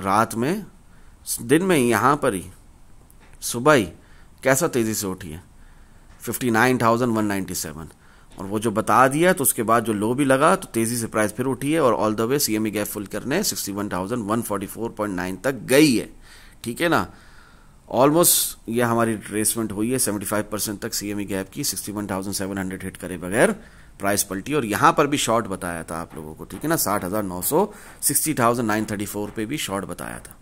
Speaker 1: रात में, दिन में यहां पर ही सुबह ही कैसा तेजी से उठी है 59,197, और वो जो बता दिया तो उसके बाद जो लो भी लगा तो तेजी से प्राइस फिर उठी है, और all the way CME gap full करने 61,144.9 तक गई है, ठीक है ना। ऑलमोस्ट ये हमारी रिट्रेसमेंट हुई है 75% तक CME गैप की, 61,700 हिट करे बगैर प्राइस पलटी, और यहां पर भी शॉर्ट बताया था आप लोगों को, ठीक है ना, 60,900, 60,934 पे भी शॉर्ट बताया था।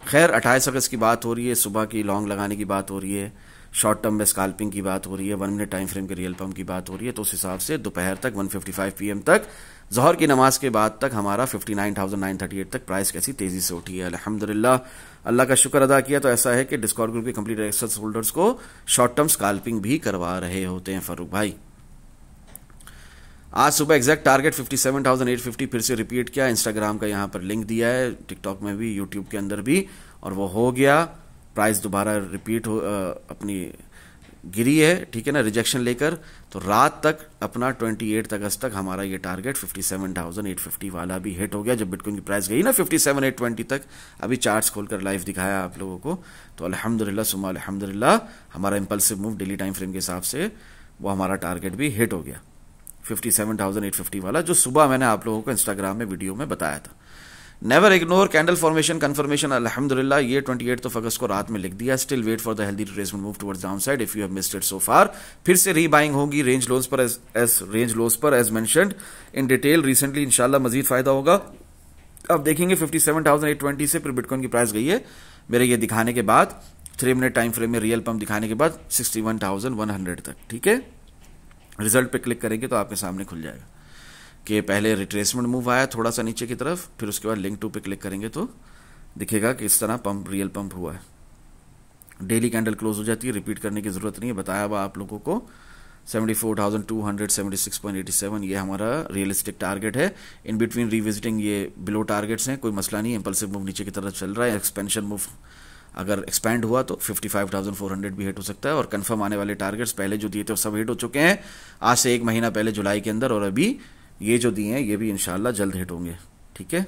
Speaker 1: खैर 28 अगस्त की बात हो रही है, सुबह की लॉन्ग लगाने की बात हो रही है, शॉर्ट टर्म में स्कैल्पिंग की बात हो रही है, 1 मिनट टाइम फ्रेम के रियल पंप की बात हो रही है, तो उस हिसाब से दोपहर तक 1:55 PM तक, जोहर की नमाज के बाद तक हमारा 59,938 तक प्राइस कैसी तेजी से उठी है। अल्हम्दुलिल्लाह अल्लाह का शुक्र अदा किया तो ऐसा है कि डिस्कॉर्ड ग्रुप के कंप्लीट एक्सेस होल्डर्स को शॉर्ट टर्म स्कैल्पिंग भी करवा रहे होते हैं फारूक भाई। आज सुबह एग्जैक्ट टारगेट 57,850 फिर से रिपीट किया, इंस्टाग्राम का यहां पर लिंक दिया है, टिकटॉक में भी, यूट्यूब के अंदर भी, और वो हो गया। प्राइस दोबारा रिपीट हो अपनी गिरी है, ठीक है ना, रिजेक्शन लेकर, तो रात तक अपना 28 अगस्त तक हमारा ये टारगेट 57,850 वाला भी हिट हो गया। जब बिटकॉइन की प्राइस गई ना 57,820 तक, अभी चार्ट्स खोलकर लाइव दिखाया आप लोगों को, तो अल्हम्दुलिल्लाह सुम्मा अल्हम्दुलिल्लाह हमारा impulsive move daily time frame के हिसाब से वो हमारा टारगेट भी हिट हो गया 57,850 वाला, जो सुबह मैंने आप लोगों को इंस्टाग्राम में वीडियो में बताया था। Never ignore candle formation confirmation. अल्हम्दुलिल्लाह ये 28 अगस्त को रात में लिख दिया, still wait for the healthy retracement move towards downside if you have missed it so far. फिर से रीबाइंग होगी रेंज लोज पर as mentioned in detail recently, इंशाल्लाह मजीद फायदा होगा। अब देखेंगे 57,820 से फिर बिटकॉइन की प्राइस गई है मेरे ये दिखाने के बाद, 3 मिनट टाइम फ्रेम में रियल पंप दिखाने के बाद 61,100 तक, ठीक है। रिजल्ट पे क्लिक करेंगे तो आपके सामने खुल जाएगा कि पहले रिट्रेसमेंट मूव आया थोड़ा सा नीचे की तरफ, फिर उसके बाद लिंक टू पे क्लिक करेंगे तो दिखेगा कि इस तरह पंप रियल पंप हुआ है। डेली कैंडल क्लोज हो जाती है, रिपीट करने की जरूरत नहीं है, बताया हुआ आप लोगों को। 74,276.87 ये हमारा रियलिस्टिक टारगेट है। इन बिटवीन रिविजिटिंग ये बिलो टारगेट्स हैं, कोई मसला नहीं है। इंपल्सिव मूव नीचे की तरफ चल रहा है, एक्सपेंशन मूव अगर एक्सपैंड हुआ तो 55,400 भी हिट हो सकता है। और कंफर्म आने वाले टारगेट्स पहले जो दिए थे वो सब हिट हो चुके हैं आज से 1 महीना पहले जुलाई के अंदर, और अभी ये जो दिए हैं ये भी इंशाल्लाह जल्द हिट होंगे। ठीक है,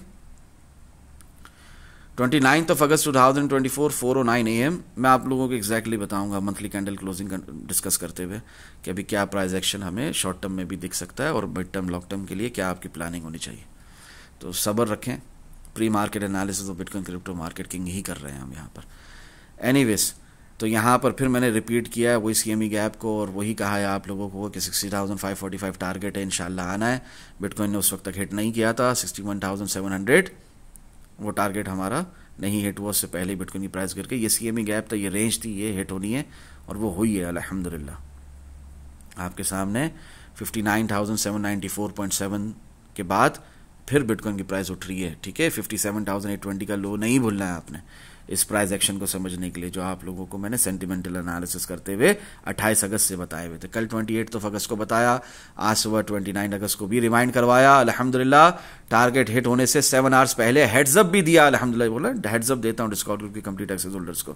Speaker 1: 29 अगस्त 2024 4:09 AM मैं आप लोगों को एग्जैक्टली बताऊंगा मंथली कैंडल क्लोजिंग डिस्कस करते हुए कि अभी क्या प्राइस एक्शन हमें शॉर्ट टर्म में भी दिख सकता है और मिड टर्म लॉन्ग टर्म के लिए क्या आपकी प्लानिंग होनी चाहिए। तो सब्र रखें, प्री मार्केट एनालिसिस और बिटकॉइन क्रिप्टो मार्केट किंग ही कर रहे हैं हम यहाँ पर। एनीवेज, तो यहाँ पर फिर मैंने रिपीट किया है वही CME गैप को, और वही कहा है आप लोगों को कि 60,545 टारगेट है, इंशाल्लाह आना है। बिटकॉइन ने उस वक्त तक हिट नहीं किया था 61,700, वो टारगेट हमारा नहीं हिट हुआ, उससे पहले बिटकॉइन की प्राइस गिर गई। ये CME गैप था, ये रेंज थी, ये हिट होनी है और वो हुई है अल्हम्दुलिल्लाह। आपके सामने 59,794.7 के बाद फिर बिटकॉइन की प्राइस उठ रही है। ठीक है, 57,820 का लो नहीं भूलना है आपने इस प्राइस एक्शन को समझने के लिए, जो आप लोगों को मैंने सेंटिमेंटल एनालिसिस करते हुए 28 अगस्त से बताए हुए थे। कल 28 अगस्त को बताया, आज सुबह 29 अगस्त को भी रिमाइंड करवाया। अल्हम्दुलिल्लाह टारगेट हिट होने से 7 आवर्स पहले हेड्स अप भी दिया। अल्हम्दुलिल्लाह बोला हेड्स अप देता हूं डिस्काउंट ग्रुप की कंप्लीट एक्सेस होल्डर्स को।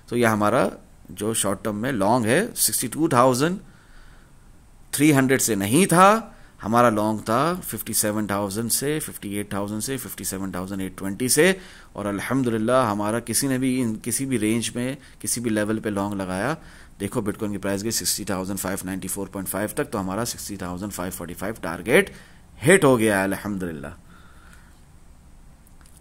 Speaker 1: तो यह हमारा जो शॉर्ट टर्म में लॉन्ग है 62,300 से नहीं था, हमारा लॉन्ग था 57,000 से, 58,000 से, 57,820 से। और अल्हम्दुलिल्लाह हमारा किसी ने भी किसी भी रेंज में किसी भी लेवल पे लॉन्ग लगाया, देखो बिटकॉइन की प्राइस गई 60,594.5 तक, तो हमारा 60,545 टारगेट हिट हो गया अल्हम्दुलिल्लाह।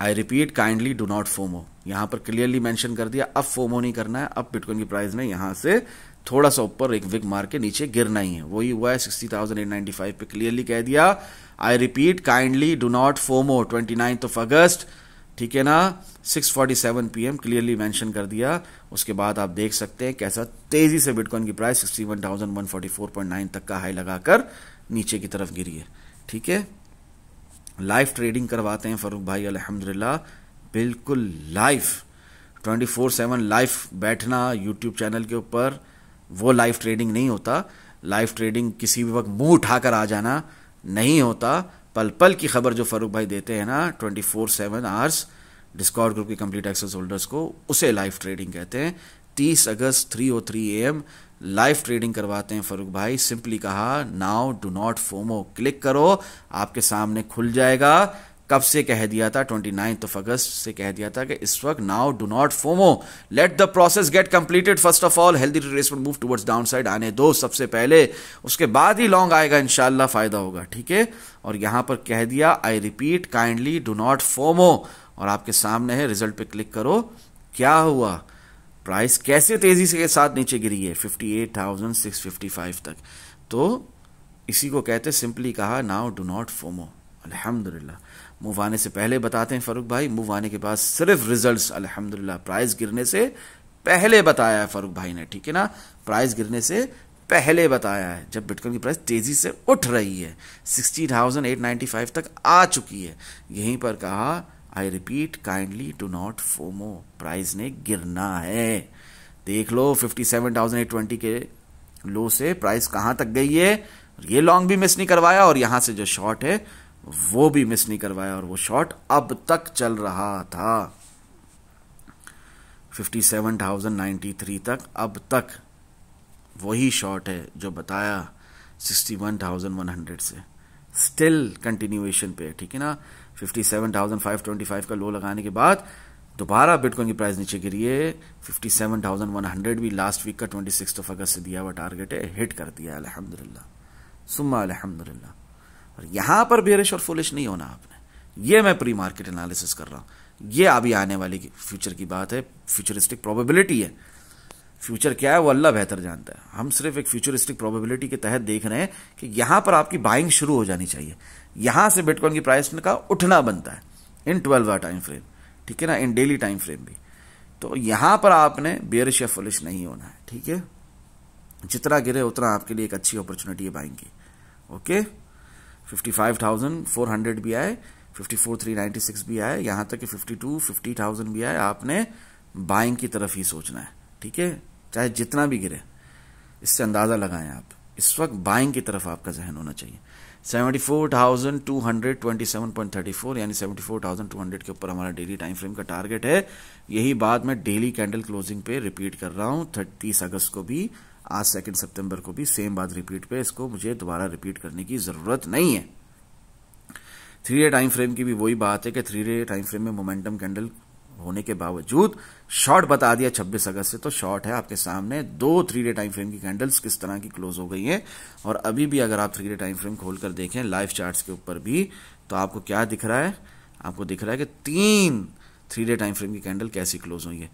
Speaker 1: I repeat, kindly do not FOMO, यहां पर क्लियरली मेंशन कर दिया, अब फोमो नहीं करना है। अब बिटकॉइन की प्राइस ने यहां से थोड़ा सा ऊपर एक विग मार के नीचे गिरना ही है, वही हुआ है 60,895 पे क्लियरली कह दिया। I repeat, kindly do not FOMO, 29 अगस्त, ठीक है ना, 6:47 PM क्लियरली मेंशन कर दिया। उसके बाद आप देख सकते हैं कैसा तेजी से बिटकॉइन की प्राइस 61,144.9 तक का हाई लगाकर नीचे की तरफ गिरी है। ठीक है, लाइव ट्रेडिंग करवाते हैं फरूक भाई अल्हम्दुलिल्लाह, बिल्कुल लाइव, 24/7 लाइव बैठना यूट्यूब चैनल के ऊपर, वो लाइव ट्रेडिंग नहीं होता। लाइव ट्रेडिंग किसी भी वक्त मुंह उठाकर आ जाना नहीं होता। पल पल की खबर जो फरूक भाई देते हैं ना 24/7 आवर्स डिस्कॉर्ड ग्रुप की कंप्लीट एक्सेस होल्डर्स को, उसे लाइव ट्रेडिंग कहते हैं। 30 अगस्त 3:03 AM लाइव ट्रेडिंग करवाते हैं फरूक भाई। सिंपली कहा, now do not FOMO, click करो, आपके सामने खुल जाएगा। कब से कह दिया था? 29 अगस्त से कह दिया था कि इस वक्त now do not FOMO, let the process gate completed, first of all healthy retracement move towards downside आने दो सबसे पहले, उसके बाद ही लॉन्ग आएगा, इंशाल्लाह फायदा होगा। ठीक है, और यहां पर कह दिया, I repeat, kindly do not FOMO, और आपके सामने है, रिजल्ट पे क्लिक करो, क्या हुआ, प्राइस कैसे तेजी से के साथ नीचे गिरी है 58,655 तक। तो इसी को कहते सिंपली कहा, नाउ डू नॉट फोमो। अल्हम्दुलिल्लाह, मूव आने से पहले बताते हैं फरूक भाई, मूव आने के बाद सिर्फ रिजल्ट्स अल्हम्दुलिल्लाह, प्राइस गिरने से पहले बताया है फरूक भाई ने। ठीक है ना, प्राइस गिरने से पहले बताया है, जब बिटकॉइन की प्राइस तेजी से उठ रही है, 60,895 तक आ चुकी है, यहीं पर कहा, I repeat, kindly do not FOMO, price ने गिरना है। देख लो 57,820 के लो से प्राइस कहां तक गई है, ये लॉन्ग भी मिस नहीं करवाया, और यहां से जो शॉर्ट है वो भी मिस नहीं करवाया, और वो शॉर्ट अब तक चल रहा था 57,093 तक, अब तक वही शॉर्ट है जो बताया 61,100 से, स्टिल कंटिन्यूएशन पे। ठीक है ना, 57,525 का लो लगाने के बाद दोबारा बिटकॉइन की प्राइस नीचे गिरी है, 57,100 भी लास्ट वीक का 26 अगस्त से दिया हुआ टारगेट है, हिट कर दिया अल्हम्दुलिल्लाह, सुम्मा अल्हम्दुलिल्लाह। और यहां पर बेरिश और फुलिश नहीं होना आपने, ये मैं प्री मार्केट एनालिसिस कर रहा हूं, ये अभी आने वाली फ्यूचर की बात है, फ्यूचरिस्टिक प्रोबेबिलिटी है। फ्यूचर क्या है वो अल्लाह बेहतर जानता है, हम सिर्फ एक फ्यूचरिस्टिक प्रोबेबिलिटी के तहत देख रहे हैं कि यहां पर आपकी बाइंग शुरू हो जानी चाहिए, यहां से बिटकॉइन की प्राइस का उठना बनता है इन 12 आवर टाइम फ्रेम, ठीक है ना, इन डेली टाइम फ्रेम भी। तो यहां पर आपने बेरिश या फुलिश नहीं होना है। ठीक है, जितना गिरे उतना आपके लिए एक अच्छी अपॉर्चुनिटी है बाइंग की। ओके, 55,400 भी आए, 54,396 भी आए, यहां तक कि 50,000 भी आए, आपने बाइंग की तरफ ही सोचना है। ठीक है, चाहे जितना भी गिरे। इससे अंदाजा लगाएं आप, इस वक्त बाइंग की तरफ आपका जहन होना चाहिए। 74,227.34 यानी 74,200 के ऊपर हमारा डेली टाइम फ्रेम का टारगेट है। यही बात मैं डेली कैंडल क्लोजिंग पे रिपीट कर रहा हूं। 30 अगस्त को भी, आज 2 सितंबर को भी सेम बात रिपीट पे, इसको मुझे दोबारा रिपीट करने की जरूरत नहीं है। 3 डे टाइम फ्रेम की भी वही बात है कि 3 डे टाइम फ्रेम में मोमेंटम कैंडल होने के बावजूद शॉर्ट बता दिया 26 अगस्त से, तो शॉर्ट है आपके सामने। 2 3 डे टाइम फ्रेम की कैंडल्स किस तरह की क्लोज हो गई हैं। और अभी भी अगर आप 3 डे टाइम फ्रेम खोलकर देखें लाइव चार्ट्स के ऊपर भी, तो आपको क्या दिख रहा है, आपको दिख रहा है कि 3 3 डे टाइम फ्रेम की कैंडल कैसी क्लोज हुई है।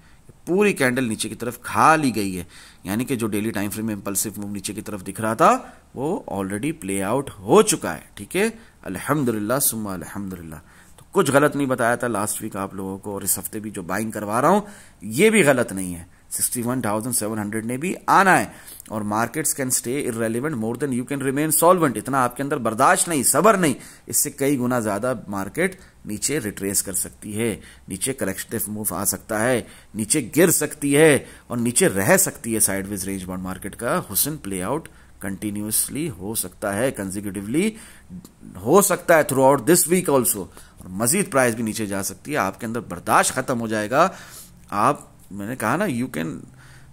Speaker 1: पूरी कैंडल नीचे की तरफ खा ली गई है, यानी कि जो डेली टाइम फ्रेम में इंपल्सिव मूव नीचे की तरफ दिख रहा था वो ऑलरेडी प्ले आउट हो चुका है। ठीक है, अल्हम्दुलिल्लाह सुम्मा अल्हम्दुलिल्लाह। तो कुछ गलत नहीं बताया था लास्ट वीक आप लोगों को, और इस हफ्ते भी जो बाइंग करवा रहा हूं ये भी गलत नहीं है। 61,700 ने भी आना है, और markets can stay irrelevant more than you can remain solvent. इतना आपके अंदर बर्दाश्त नहीं, सब्र नहीं, इससे कई गुना ज्यादा मार्केट नीचे रिट्रेस कर सकती है, नीचे करेक्टिव मूव आ सकता है, नीचे गिर सकती है, और नीचे रह सकती है। साइडवेज रेंज बाउंड मार्केट का हुस्न प्ले आउट कंटिन्यूअसली हो सकता है, कंसेक्यूटिवली हो सकता है throughout this week also, और मजीद प्राइस भी नीचे जा सकती है। आपके अंदर बर्दाश्त खत्म हो जाएगा। आप, मैंने कहा ना, you can,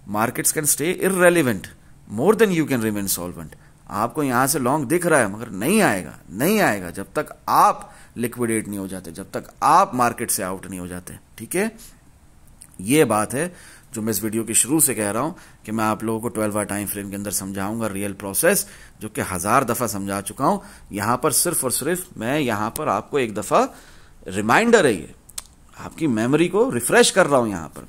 Speaker 1: markets can stay irrelevant more than you can remain solvent. आपको यहां से लॉन्ग दिख रहा है, मगर नहीं आएगा, नहीं आएगा जब तक आप लिक्विडेट नहीं हो जाते, जब तक आप मार्केट से आउट नहीं हो जाते। ठीक है, ये बात है जो मैं इस वीडियो के शुरू से कह रहा हूं कि मैं आप लोगों को 12 आवर टाइम फ्रेम के अंदर समझाऊंगा रियल प्रोसेस, जो कि 1000 दफा समझा चुका हूं। यहां पर सिर्फ और सिर्फ मैं यहां पर आपको एक दफा रिमाइंडर है, ये आपकी मेमोरी को रिफ्रेश कर रहा हूं। यहां पर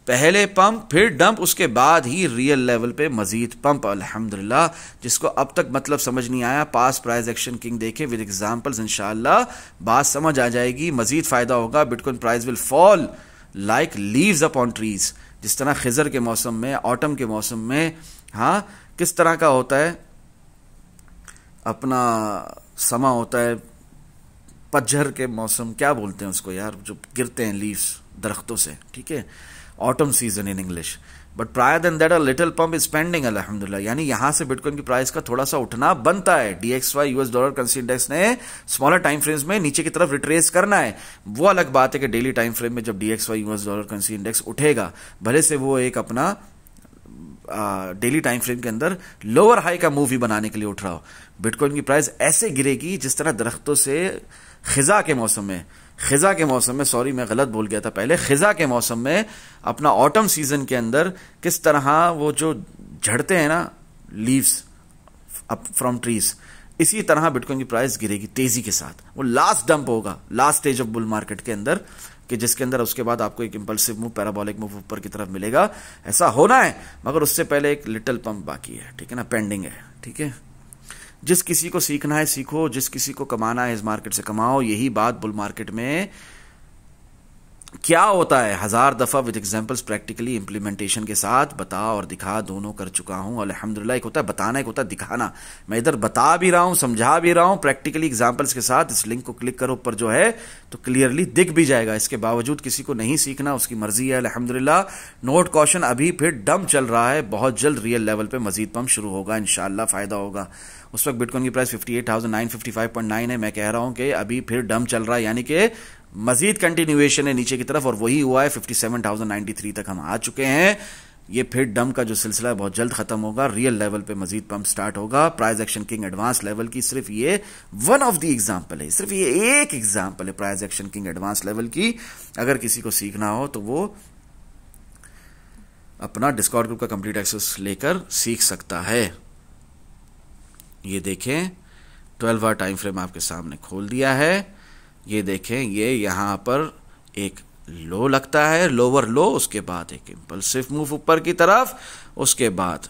Speaker 1: पहले पंप, फिर डंप, उसके बाद ही रियल लेवल पे मजीद पंप। अल्हम्दुलिल्लाह, जिसको अब तक मतलब समझ नहीं आया, पास प्राइस एक्शन किंग देखे विद एग्जांपल्स, इंशाअल्लाह बात समझ आ जाएगी, मजीद फायदा होगा। Bitcoin price will fall like leaves upon trees, जिस तरह खिजर के मौसम में, ऑटम के मौसम में, हाँ, किस तरह का होता है अपना समा होता है, पतझड़ के मौसम, क्या बोलते हैं उसको यार, जो गिरते हैं लीव्स दरख्तों से। ठीक है, autumn season in English. But prior then that a little pump is pending अल्हम्दुलिल्लाह, यानी यहां से बिटकॉइन की प्राइस का थोड़ा सा उठना बनता है। DXY US dollar currency index ने स्मॉलर टाइम फ्रेम्स में नीचे की तरफ रिट्रेस करना है। वो अलग बात है कि डेली टाइम फ्रेम में जब DXY US dollar currency index उठेगा, भले से वो एक अपना डेली टाइम फ्रेम के अंदर लोअर हाई का मूव ही बनाने के लिए उठ रहा हो, बिटकॉइन की प्राइस ऐसे गिरेगी जिस तरह दरख्तों से खिजा के मौसम में, खिजा के मौसम में, सॉरी मैं गलत बोल गया था पहले, खिजा के मौसम में अपना ऑटम सीजन के अंदर किस तरह वो जो झड़ते हैं ना लीव्स अप फ्रॉम ट्रीज, इसी तरह बिटकॉइन की प्राइस गिरेगी तेजी के साथ। वो लास्ट डंप होगा, last stage of bull market के अंदर, कि जिसके अंदर उसके बाद आपको एक इंपल्सिव मूव, पैराबोलिक मूव ऊपर की तरफ मिलेगा। ऐसा होना है, मगर उससे पहले एक लिटिल पंप बाकी है। ठीक है ना, पेंडिंग है। ठीक है, जिस किसी को सीखना है सीखो, जिस किसी को कमाना है इस मार्केट से कमाओ। यही बात बुल मार्केट में क्या होता है 1000 दफा विद एग्जांपल्स प्रैक्टिकली इंप्लीमेंटेशन के साथ बता और दिखा दोनों कर चुका हूं अल्हम्दुलिल्लाह। एक होता है बताना, एक होता है दिखाना। मैं इधर बता भी रहा हूं, समझा भी रहा हूं प्रैक्टिकली एग्जांपल्स के साथ। इस लिंक को क्लिक करो ऊपर जो है तो क्लियरली दिख भी जाएगा। इसके बावजूद किसी को नहीं सीखना, उसकी मर्जी है अल्हम्दुलिल्लाह। नोट कॉशन, अभी फिर डंप चल रहा है, बहुत जल्द रियल लेवल पे मजीद पंप शुरू होगा, इंशाल्लाह फायदा होगा। उस वक्त बिटकॉइन की प्राइस 58,955.9 है। मैं कह रहा हूं कि अभी फिर डंप चल रहा है, यानी कि मजीद कंटिन्यूएशन है नीचे की तरफ, और वही हुआ है। 57,093 तक हम आ चुके हैं। ये फिर डंप का जो सिलसिला है बहुत जल्द खत्म होगा, रियल लेवल पे मजीद पंप स्टार्ट होगा। Price action king advance level की सिर्फ ये वन ऑफ द एग्जांपल है, सिर्फ ये एक एग्जांपल है price action king advance level की। अगर किसी को सीखना हो तो वो अपना डिस्कॉर्ड ग्रुप का कंप्लीट एक्सेस लेकर सीख सकता है। ये देखें 12 आवर टाइम फ्रेम आपके सामने खोल दिया है। ये देखें, ये यहां पर एक लो लगता है, लोअर लो, उसके बाद एक इंपल्सिव मूव ऊपर की तरफ, उसके बाद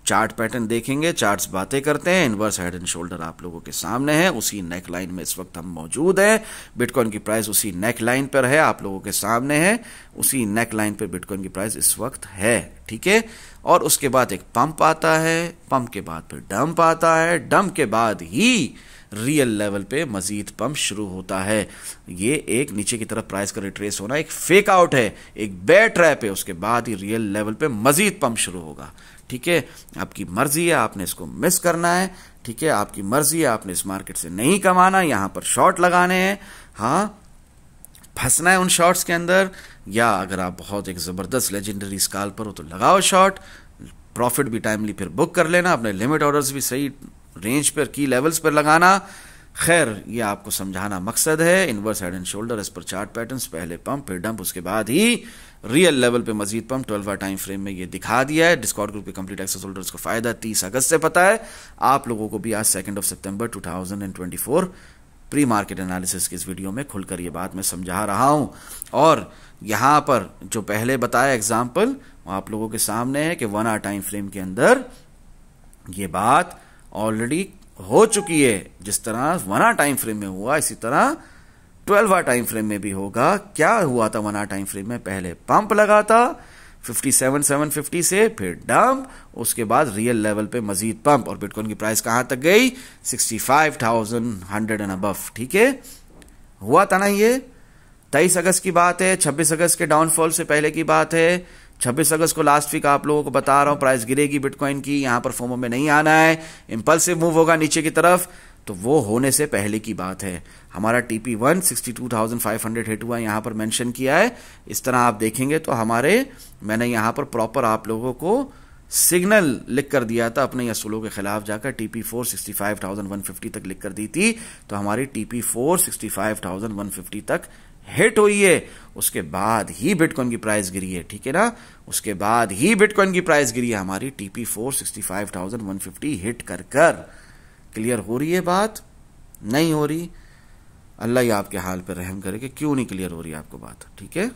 Speaker 1: चार्ट पैटर्न देखेंगे। चार्ट्स बातें करते हैं। इनवर्स हेड एंड शोल्डर आप लोगों के सामने है, उसी नेक लाइन में इस वक्त हम मौजूद हैं। बिटकॉइन की प्राइस उसी नेक लाइन पर है, आप लोगों के सामने है, उसी नेक लाइन पर बिटकॉइन की प्राइस इस वक्त है। ठीक है, और उसके बाद एक पंप आता है, पंप के बाद फिर डंप आता है, डंप के बाद ही रियल लेवल पे मजीद पंप शुरू होता है। ये एक नीचे की तरफ प्राइस का रिट्रेस होना एक फेक आउट है, एक बेयर ट्रैप है, उसके बाद ही रियल लेवल पे मजीद पंप शुरू होगा। ठीक है, आपकी मर्जी है, आपने इसको मिस करना है। ठीक है, आपकी मर्जी है, आपने इस मार्केट से नहीं कमाना, यहां पर शॉर्ट लगाने हैं, हाँ फंसना है उन शॉर्ट्स के अंदर, या अगर आप बहुत एक जबरदस्त लेजेंडरी स्कैल्पर हो तो लगाओ शॉर्ट, प्रॉफिट भी टाइमली फिर बुक कर लेना, अपने लिमिट ऑर्डर्स भी सही रेंज पर, की लेवल्स पर लगाना। खैर, ये आपको समझाना मकसद है। Inverse head and shoulder as per chart patterns, पहले पंप फिर डंप, उसके बाद ही रियल लेवल पे मजीद पंप 12 आवर टाइम फ्रेम में ये दिखा दिया है। डिस्कॉर्ड ग्रुप के कंप्लीट एक्सेस होल्डर्स को फायदा 30 अगस्त से पता है, आप लोगों को भी आज 2 सितंबर 2024 प्री मार्केट एनालिसिस की इस वीडियो में खुलकर ये बात मैं समझा रहा हूं। और यहां पर जो पहले बताया एग्जाम्पल आप लोगों के सामने है कि 1 आवर टाइम फ्रेम के अंदर ये बात ऑलरेडी हो चुकी है। जिस तरह 1 आवर टाइम फ्रेम में हुआ, इसी तरह 12 आवर टाइम फ्रेम में भी होगा। क्या हुआ था 1 आवर टाइम फ्रेम में? पहले पंप लगा था 57,750 से, फिर डंप, उसके बाद रियल लेवल पे मजीद पंप, और बिटकॉइन की प्राइस कहां तक गई? 65,100 एंड अबव। ठीक है, हुआ था ना ये? 23 अगस्त की बात है, 26 अगस्त के डाउनफॉल से पहले की बात है। 26 अगस्त को लास्ट वीक आप लोगों को बता रहा हूं प्राइस गिरेगी बिटकॉइन की, यहां पर फोमो में नहीं आना है, इंपल्सिव मूव होगा नीचे की तरफ, तो वो होने से पहले की बात है। हमारा TP1 62,500 हिट हुआ, यहां पर मेंशन किया है। इस तरह आप देखेंगे तो मैंने यहां पर प्रॉपर आप लोगों को सिग्नल लिख कर दिया था अपने असूलों के खिलाफ जाकर, TP4 65,150 तक लिख कर दी थी, तो हमारी TP4 65,150 तक हिट हुई है। उसके बाद ही बिटकॉइन की प्राइस गिरी है। ठीक है ना, उसके बाद ही बिटकॉइन की प्राइस गिरी है हमारी TP4 65,150 हिट कर। क्लियर हो रही है बात? नहीं हो रही? अल्लाह ही आपके हाल पर रहम करे कि क्यों नहीं क्लियर हो रही आपको बात। ठीक है,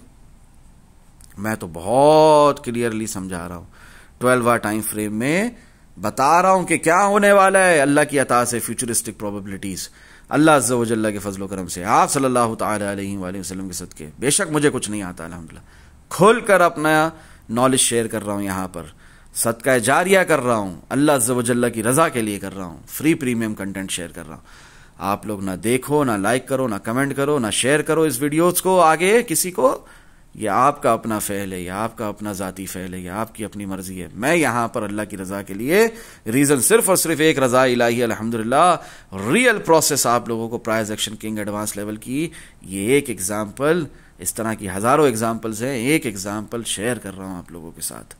Speaker 1: मैं तो बहुत क्लियरली समझा रहा हूं, 12 आवर टाइम फ्रेम में बता रहा हूं कि क्या होने वाला है। अल्लाह की अता से फ्यूचरिस्टिक प्रोबेबिलिटीज, अल्लाह अज़्ज़ा व जल्ला के फजलो करम से, आप सल्लल्लाहु ताला अलैहि वसल्लम के सदके, बेशक मुझे कुछ नहीं आता अल्हम्दुलिल्लाह, खुलकर अपना नॉलेज शेयर कर रहा हूं, यहां पर सदका जारिया कर रहा हूं, अल्लाह अज़्ज़ा व जल्ला की रजा के लिए कर रहा हूं, फ्री प्रीमियम कंटेंट शेयर कर रहा हूं। आप लोग ना देखो, ना लाइक करो, ना कमेंट करो, ना शेयर करो इस वीडियोस को आगे किसी को, यह आपका अपना फेल है, यह आपका अपना जाती फेल है, यह आपकी अपनी मर्जी है। मैं यहां पर अल्लाह की रजा के लिए, रीजन सिर्फ और सिर्फ एक, रजा इलाही अल्हम्दुलिल्लाह, रियल प्रोसेस आप लोगों को price action king advance level की ये एक एग्जाम्पल, इस तरह की हजारों एग्जाम्पल्स हैं, एक एग्जाम्पल शेयर कर रहा हूं आप लोगों के साथ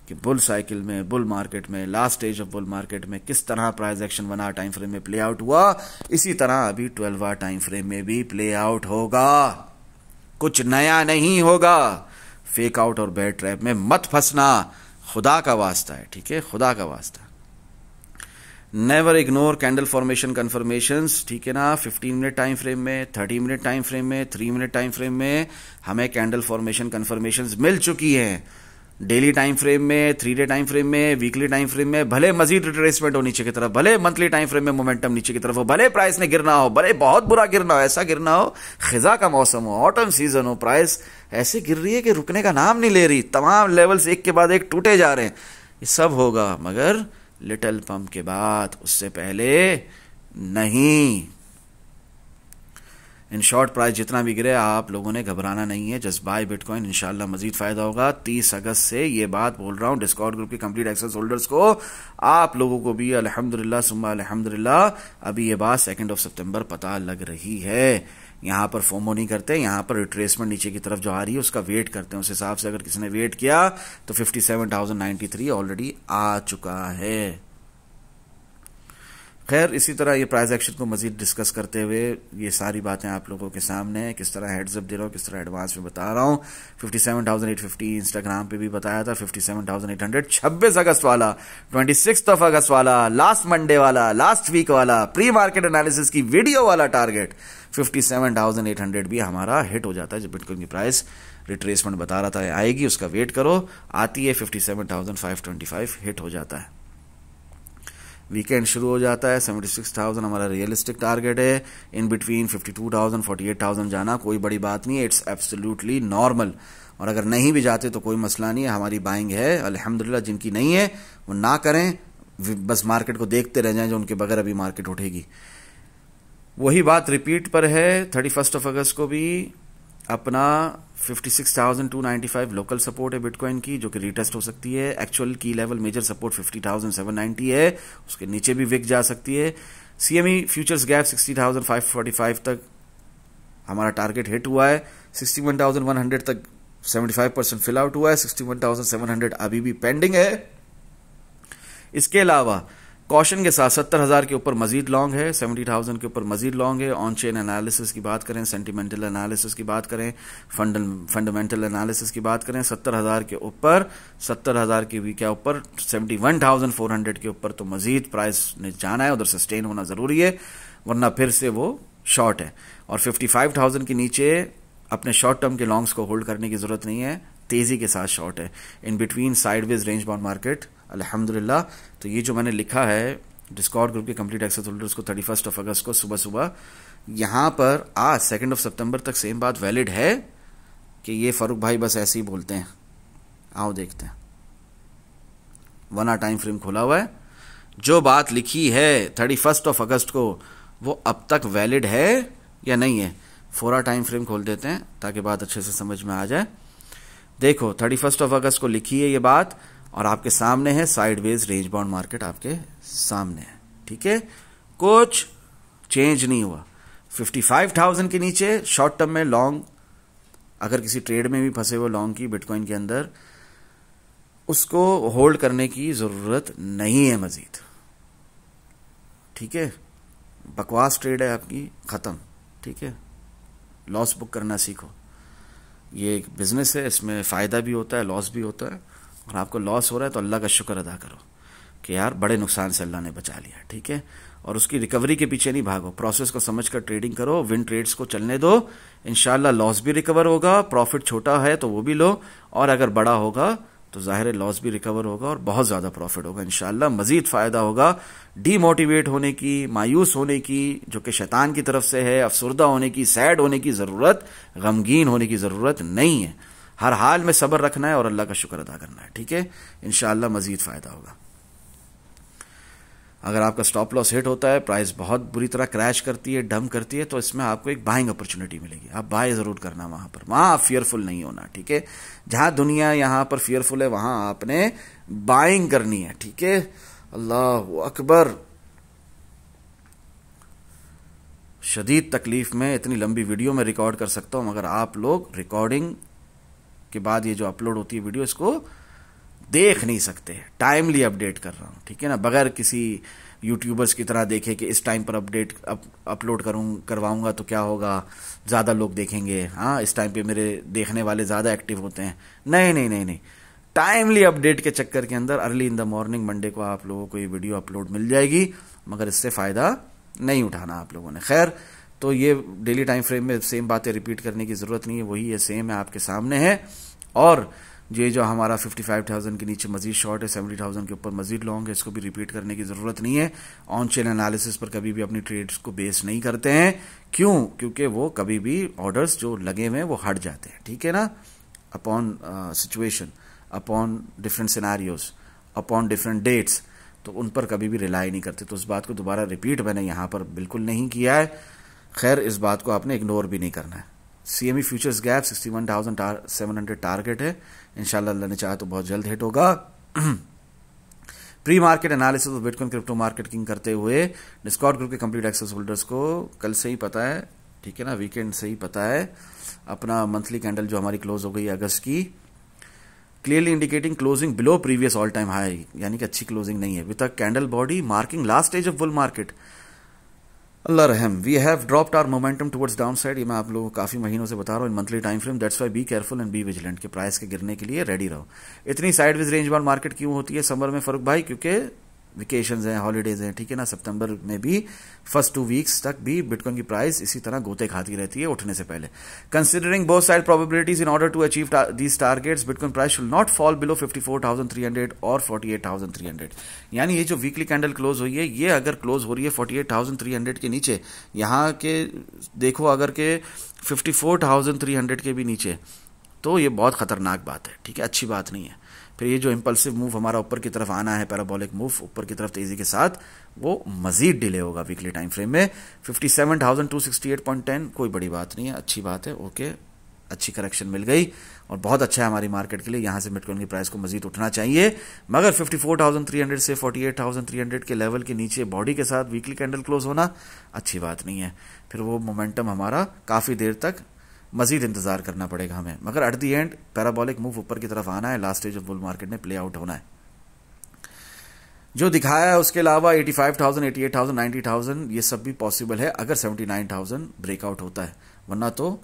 Speaker 1: कि बुल साइकिल में, बुल मार्केट में, last stage of bull market में किस तरह price action 1 hour time frame में प्ले आउट हुआ, इसी तरह अभी 12 आवर टाइम फ्रेम में भी प्ले आउट होगा। कुछ नया नहीं होगा। फेक आउट और बेयर ट्रैप में मत फंसना, खुदा का वास्ता है। ठीक है, खुदा का वास्ता। Never ignore candle formation confirmations. ठीक है ना, 15 मिनट टाइम फ्रेम में, 30 मिनट टाइम फ्रेम में, 3 मिनट टाइम फ्रेम में हमें कैंडल फॉर्मेशन कंफर्मेशंस मिल चुकी हैं। डेली टाइम फ्रेम में, 3 डे टाइम फ्रेम में, वीकली टाइम फ्रेम में भले मजीद रिट्रेसमेंट हो नीचे की तरफ, भले मंथली टाइम फ्रेम में मोमेंटम नीचे की तरफ हो, भले प्राइस ने गिरना हो, भले बहुत बुरा गिरना हो, ऐसा गिरना हो, खिजा का मौसम हो, ऑटम सीजन हो, प्राइस ऐसे गिर रही है कि रुकने का नाम नहीं ले रही, तमाम लेवल्स एक के बाद एक टूटे जा रहे हैं, ये सब होगा मगर लिटिल पंप के बाद, उससे पहले नहीं। इन शॉर्ट प्राइस जितना भी गिरे आप लोगों ने घबराना नहीं है, जस्ट बाय बिटकॉइन, इंशाल्लाह मजीद फायदा होगा। 30 अगस्त से ये बात बोल रहा हूं डिस्कॉर्ड ग्रुप के कंप्लीट एक्सेस होल्डर्स को, आप लोगों को भी अल्हम्दुलिल्लाह सुम्मा अल्हम्दुलिल्लाह अभी ये बात 2 सितंबर पता लग रही है। यहां पर फोमो नहीं करते, यहां पर रिट्रेसमेंट नीचे की तरफ जो आ रही है उसका वेट करते हैं। उस हिसाब से अगर किसी ने वेट किया तो 57,093 ऑलरेडी आ चुका है। खैर, इसी तरह ये प्राइस एक्शन को मजीद डिस्कस करते हुए ये सारी बातें आप लोगों के सामने है, किस तरह हेड्स अप दे रहा हूं, किस तरह एडवांस में बता रहा हूं। 57,850 इंस्टाग्राम पे भी बताया था, 57,800 26 अगस्त वाला, 26 अगस्त वाला, लास्ट मंडे वाला, लास्ट वीक वाला, प्री मार्केट एनालिसिस की वीडियो वाला टारगेट 57,800 भी हमारा हिट हो जाता है। जब बिटकॉइन की प्राइस रिट्रेसमेंट बता रहा था आएगी, उसका वेट करो, आती है 57,525 हिट हो जाता है। वीकेंड शुरू हो जाता है, 76,000 हमारा रियलिस्टिक टारगेट है। इन बिटवीन 52,000 48,000 जाना कोई बड़ी बात नहीं है, इट्स एब्सोल्युटली नॉर्मल। और अगर नहीं भी जाते तो कोई मसला नहीं है, हमारी बाइंग है अल्हम्दुलिल्लाह। जिनकी नहीं है वो ना करें, बस मार्केट को देखते रह जाएं, जो उनके बगैर अभी मार्केट उठेगी। वही बात रिपीट पर है 31 अगस्त को भी अपना 56,295 लोकल सपोर्ट है बिटकॉइन की, जो कि रीटेस्ट हो सकती है। Actual key level major support 50,790 है, उसके नीचे भी विक जा सकती है। सीएमई फ्यूचर्स गैप 60,545 तक हमारा टारगेट हिट हुआ है। 61,100 तक 75% फिल आउट हुआ है। 61,700 अभी भी पेंडिंग है। इसके अलावा कॉशन के साथ 70,000 के ऊपर मजीद लॉन्ग है, 70,000 के ऊपर मजीद लॉन्ग है। ऑन चेन एनालिसिस की बात करें, सेंटिमेंटल एनालिसिस की बात करें, फंडामेंटल एनालिसिस की बात करें, 70,000 के ऊपर, 70,000 के भी क्या ऊपर, 71,400 के ऊपर तो मजीद प्राइस ने जाना है, उधर सस्टेन होना जरूरी है, वरना फिर से वो शॉर्ट है। और 55,000 के नीचे अपने शॉर्ट टर्म के लॉन्ग्स को होल्ड करने की जरूरत नहीं है, तेजी के साथ शॉर्ट है। In between sideways range bound market अल्हम्दुलिल्लाह। तो ये जो मैंने लिखा है डिस्कॉर्ड ग्रुप के कंप्लीट एक्सेस होल्डर्स को 31 अगस्त को सुबह सुबह, यहां पर आज 2 सितंबर तक सेम बात वैलिड है कि ये फारूक भाई बस ऐसे ही बोलते हैं? आओ देखते हैं। 1 आवर टाइम फ्रेम खोला हुआ है, जो बात लिखी है 31 अगस्त को वो अब तक वैलिड है या नहीं है। 4 आवर टाइम फ्रेम खोल देते हैं ताकि बात अच्छे से समझ में आ जाए। देखो 31 अगस्त को लिखी है ये बात, और आपके सामने है साइडवेज रेंज बाउंड मार्केट, आपके सामने है, ठीक है, कुछ चेंज नहीं हुआ। 55,000 के नीचे शॉर्ट टर्म में लॉन्ग, अगर किसी ट्रेड में भी फंसे हुए लॉन्ग की बिटकॉइन के अंदर, उसको होल्ड करने की जरूरत नहीं है मजीद, ठीक है। बकवास ट्रेड है आपकी, खत्म, ठीक है। लॉस बुक करना सीखो। ये एक बिजनेस है, इसमें फायदा भी होता है, लॉस भी होता है, और आपको लॉस हो रहा है तो अल्लाह का शुक्र अदा करो कि यार बड़े नुकसान से अल्लाह ने बचा लिया, ठीक है। और उसकी रिकवरी के पीछे नहीं भागो, प्रोसेस को समझकर ट्रेडिंग करो, विन ट्रेड्स को चलने दो, इंशाल्लाह लॉस भी रिकवर होगा, प्रॉफिट छोटा है तो वो भी लो, और अगर बड़ा होगा तो जाहिर है लॉस भी रिकवर होगा और बहुत ज्यादा प्रॉफिट होगा, इंशाल्लाह मजीद फायदा होगा। डीमोटिवेट होने की, मायूस होने की, जो कि शैतान की तरफ से है, अफसुर्दा होने की, सैड होने की जरूरत, गमगीन होने की जरूरत नहीं है। हर हाल में सब्र रखना है और अल्लाह का शुक्र अदा करना है, ठीक है। इंशाअल्लाह मजीद फायदा होगा। अगर आपका स्टॉप लॉस हिट होता है, प्राइस बहुत बुरी तरह क्रैश करती है, डंप करती है, तो इसमें आपको एक बाइंग अपॉर्चुनिटी मिलेगी, आप बाय जरूर करना वहां पर, वहां आप फियरफुल नहीं होना, ठीक है। जहां दुनिया यहां पर फियरफुल है वहां आपने बाइंग करनी है, ठीक है। अल्लाह अकबर। शदीद तकलीफ में इतनी लंबी वीडियो में रिकॉर्ड कर सकता हूं, मगर आप लोग रिकॉर्डिंग के बाद ये जो अपलोड होती है वीडियो, इसको देख नहीं सकते। टाइमली अपडेट कर रहा हूं, ठीक है ना, बगैर किसी यूट्यूबर्स की तरह देखे कि इस टाइम पर अपडेट अपलोड करवाऊंगा तो क्या होगा, ज्यादा लोग देखेंगे, हाँ इस टाइम पे मेरे देखने वाले ज्यादा एक्टिव होते हैं। नहीं नहीं नहीं नहीं, टाइमली अपडेट के चक्कर के अंदर early in the morning Monday को आप लोगों को ये वीडियो अपलोड मिल जाएगी, मगर इससे फायदा नहीं उठाना आप लोगों ने। खैर, तो ये डेली टाइम फ्रेम में सेम बातें रिपीट करने की जरूरत नहीं है, वही है, सेम है, आपके सामने है। और ये जो हमारा 55,000 के नीचे मजीद शॉर्ट है, 70,000 के ऊपर मजीद लॉन्ग है, इसको भी रिपीट करने की जरूरत नहीं है। ऑन चेन एनालिसिस पर कभी भी अपनी ट्रेड्स को बेस नहीं करते हैं। क्यों? क्योंकि वो कभी भी ऑर्डर्स जो लगे हुए हैं वो हट जाते हैं, ठीक है ना, upon situation, upon different scenarios, upon different dates, तो उन पर कभी भी रिलाई नहीं करते। तो उस बात को दोबारा रिपीट मैंने यहां पर बिल्कुल नहीं किया है। खैर, इस बात को आपने इग्नोर भी नहीं करना है। सीएमई फ्यूचर्स गैप 61,700 टारगेट है, इंशाल्लाह अल्लाह ने चाहा तो बहुत जल्द हिट होगा। Pre market analysis of bitcoin crypto marketing करते हुए डिस्कॉर्ड ग्रुप के कंप्लीट एक्सेस होल्डर्स को कल से ही पता है, ठीक है ना, वीकेंड से ही पता है, अपना मंथली कैंडल जो हमारी क्लोज हो गई अगस्त की, clearly indicating closing below previous all time high, यानी कि अच्छी क्लोजिंग नहीं है, with a candle body marking last stage of bull market. अल्लाह रहम, we have dropped our momentum towards down side. ये मैं आप लोगों को काफी महीनों से बता रहा हूँ इन monthly time frame. That's why be careful and be vigilant, के प्राइस के गिरने के लिए रेडी रहो। इतनी साइडवेज रेंज बाउंड मार्केट क्यों होती है समर में फरूक भाई? क्योंकि वेकेशंस हैं, हॉलीडेज हैं, ठीक है ना। सितंबर में भी फर्स्ट 2 वीक्स तक भी बिटकॉइन की प्राइस इसी तरह गोते खाती रहती है उठने से पहले। Considering both side probabilities in order to achieve these targets, bitcoin price should not fall below 54,300 और 48,300। यानी ये जो वीकली कैंडल क्लोज हुई है, ये अगर क्लोज हो रही है 48,300 के नीचे, यहाँ के देखो अगर के 54,300 के भी नीचे, तो ये बहुत खतरनाक बात है, ठीक है, अच्छी बात नहीं है। फिर ये जो इंपल्सिव मूव हमारा ऊपर की तरफ आना है, पैराबोलिक मूव ऊपर की तरफ तेजी के साथ, वो मजीद डिले होगा वीकली टाइम फ्रेम में। 57,268.10 कोई बड़ी बात नहीं है, अच्छी बात है, ओके, अच्छी करेक्शन मिल गई और बहुत अच्छा है हमारी मार्केट के लिए। यहां से बिटकॉइन की प्राइस को मजीद उठना चाहिए, मगर 54,300 से 48,300 के लेवल के नीचे बॉडी के साथ वीकली कैंडल क्लोज होना अच्छी बात नहीं है। फिर वो मोमेंटम हमारा काफी देर तक मजीद इंतजार करना पड़ेगा हमें, मगर at the and parabolic move ऊपर की तरफ आना है, last stage of bull market में प्ले आउट होना है। जो दिखाया है उसके अलावा 85,000, 88,000, 90,000 ये सब भी पॉसिबल है अगर 79,000 ब्रेकआउट होता है, वरना तो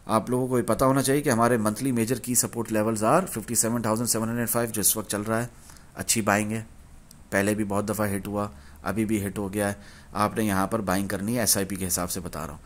Speaker 1: आप लोगों को ये पता होना चाहिए कि हमारे मंथली मेजर की सपोर्ट लेवल्स आर 57,705 जो इस वक्त चल रहा है, अच्छी बाइंग है, पहले भी बहुत दफा हिट हुआ, अभी भी हिट हो गया है, आपने यहां पर बाइंग करनी है, एसआईपी के हिसाब से बता रहा हूं।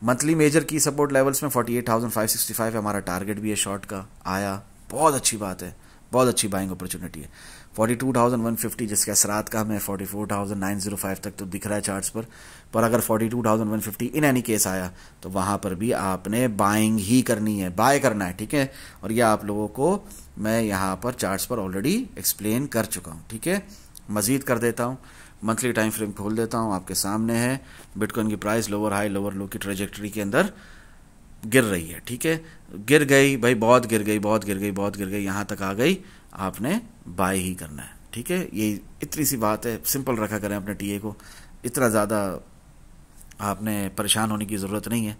Speaker 1: मंथली मेजर की सपोर्ट लेवल्स में 48,565 हमारा टारगेट भी है, शॉर्ट का आया, बहुत अच्छी बात है, बहुत अच्छी बाइंग अपॉर्चुनिटी है। 42,150 जिसके असरात का हमें 44,905 तक तो दिख रहा है चार्ट्स पर अगर 42,150 इन एनी केस आया तो वहां पर भी आपने बाइंग ही करनी है, बाय करना है, ठीक है। और यह आप लोगों को मैं यहां पर चार्ट्स पर ऑलरेडी एक्सप्लेन कर चुका हूं, ठीक है। मजीद कर देता हूं, मंथली टाइम फ्रेम खोल देता हूं, आपके सामने है बिटकॉइन की प्राइस लोअर हाई लोअर लो की ट्रेजेक्टरी के अंदर गिर रही है, ठीक है, गिर गई भाई, बहुत गिर गई, बहुत गिर गई, बहुत गिर गई, यहां तक आ गई, आपने बाय ही करना है, ठीक है। ये इतनी सी बात है, सिंपल रखा करें अपने टीए को, इतना ज्यादा आपने परेशान होने की जरूरत नहीं है।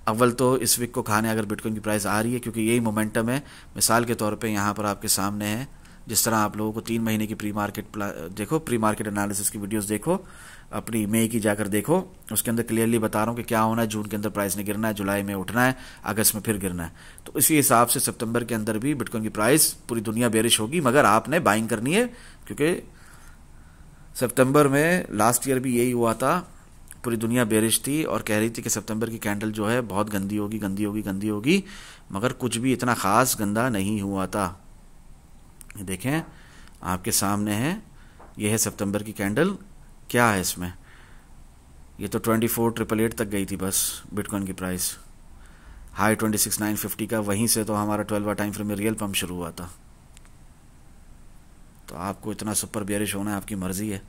Speaker 1: अव्वल तो इस वीक को खाने अगर बिटकॉइन की प्राइस आ रही है, क्योंकि यही मोमेंटम है, मिसाल के तौर पे यहां पर आपके सामने है, जिस तरह आप लोगों को 3 महीने की प्री मार्केट देखो, प्री मार्केट एनालिसिस की वीडियोस देखो, अपनी मई की जाकर देखो, उसके अंदर क्लियरली बता रहा हूं कि क्या होना है। जून के अंदर प्राइस ने गिरना है, जुलाई में उठना है, अगस्त में फिर गिरना है। तो इसी हिसाब से सितंबर के अंदर भी बिटकॉइन की प्राइस पूरी दुनिया बेरिश होगी, मगर आपने बाइंग करनी है, क्योंकि सितंबर में लास्ट ईयर भी यही हुआ था, पूरी दुनिया बेरिश थी और कह रही थी कि सितंबर की कैंडल जो है बहुत गंदी होगी, गंदी होगी, गंदी होगी, मगर कुछ भी इतना खास गंदा नहीं हुआ था। ये देखें आपके सामने है, ये है सितंबर की कैंडल, क्या है इसमें, ये तो 24,888 तक गई थी बस बिटकॉइन की प्राइस, हाई 26,950 का, वहीं से तो हमारा 12 टाइम फ्रेम में रियल पंप शुरू हुआ था। तो आपको इतना सुपर बेयरिश होना है, आपकी मर्जी है।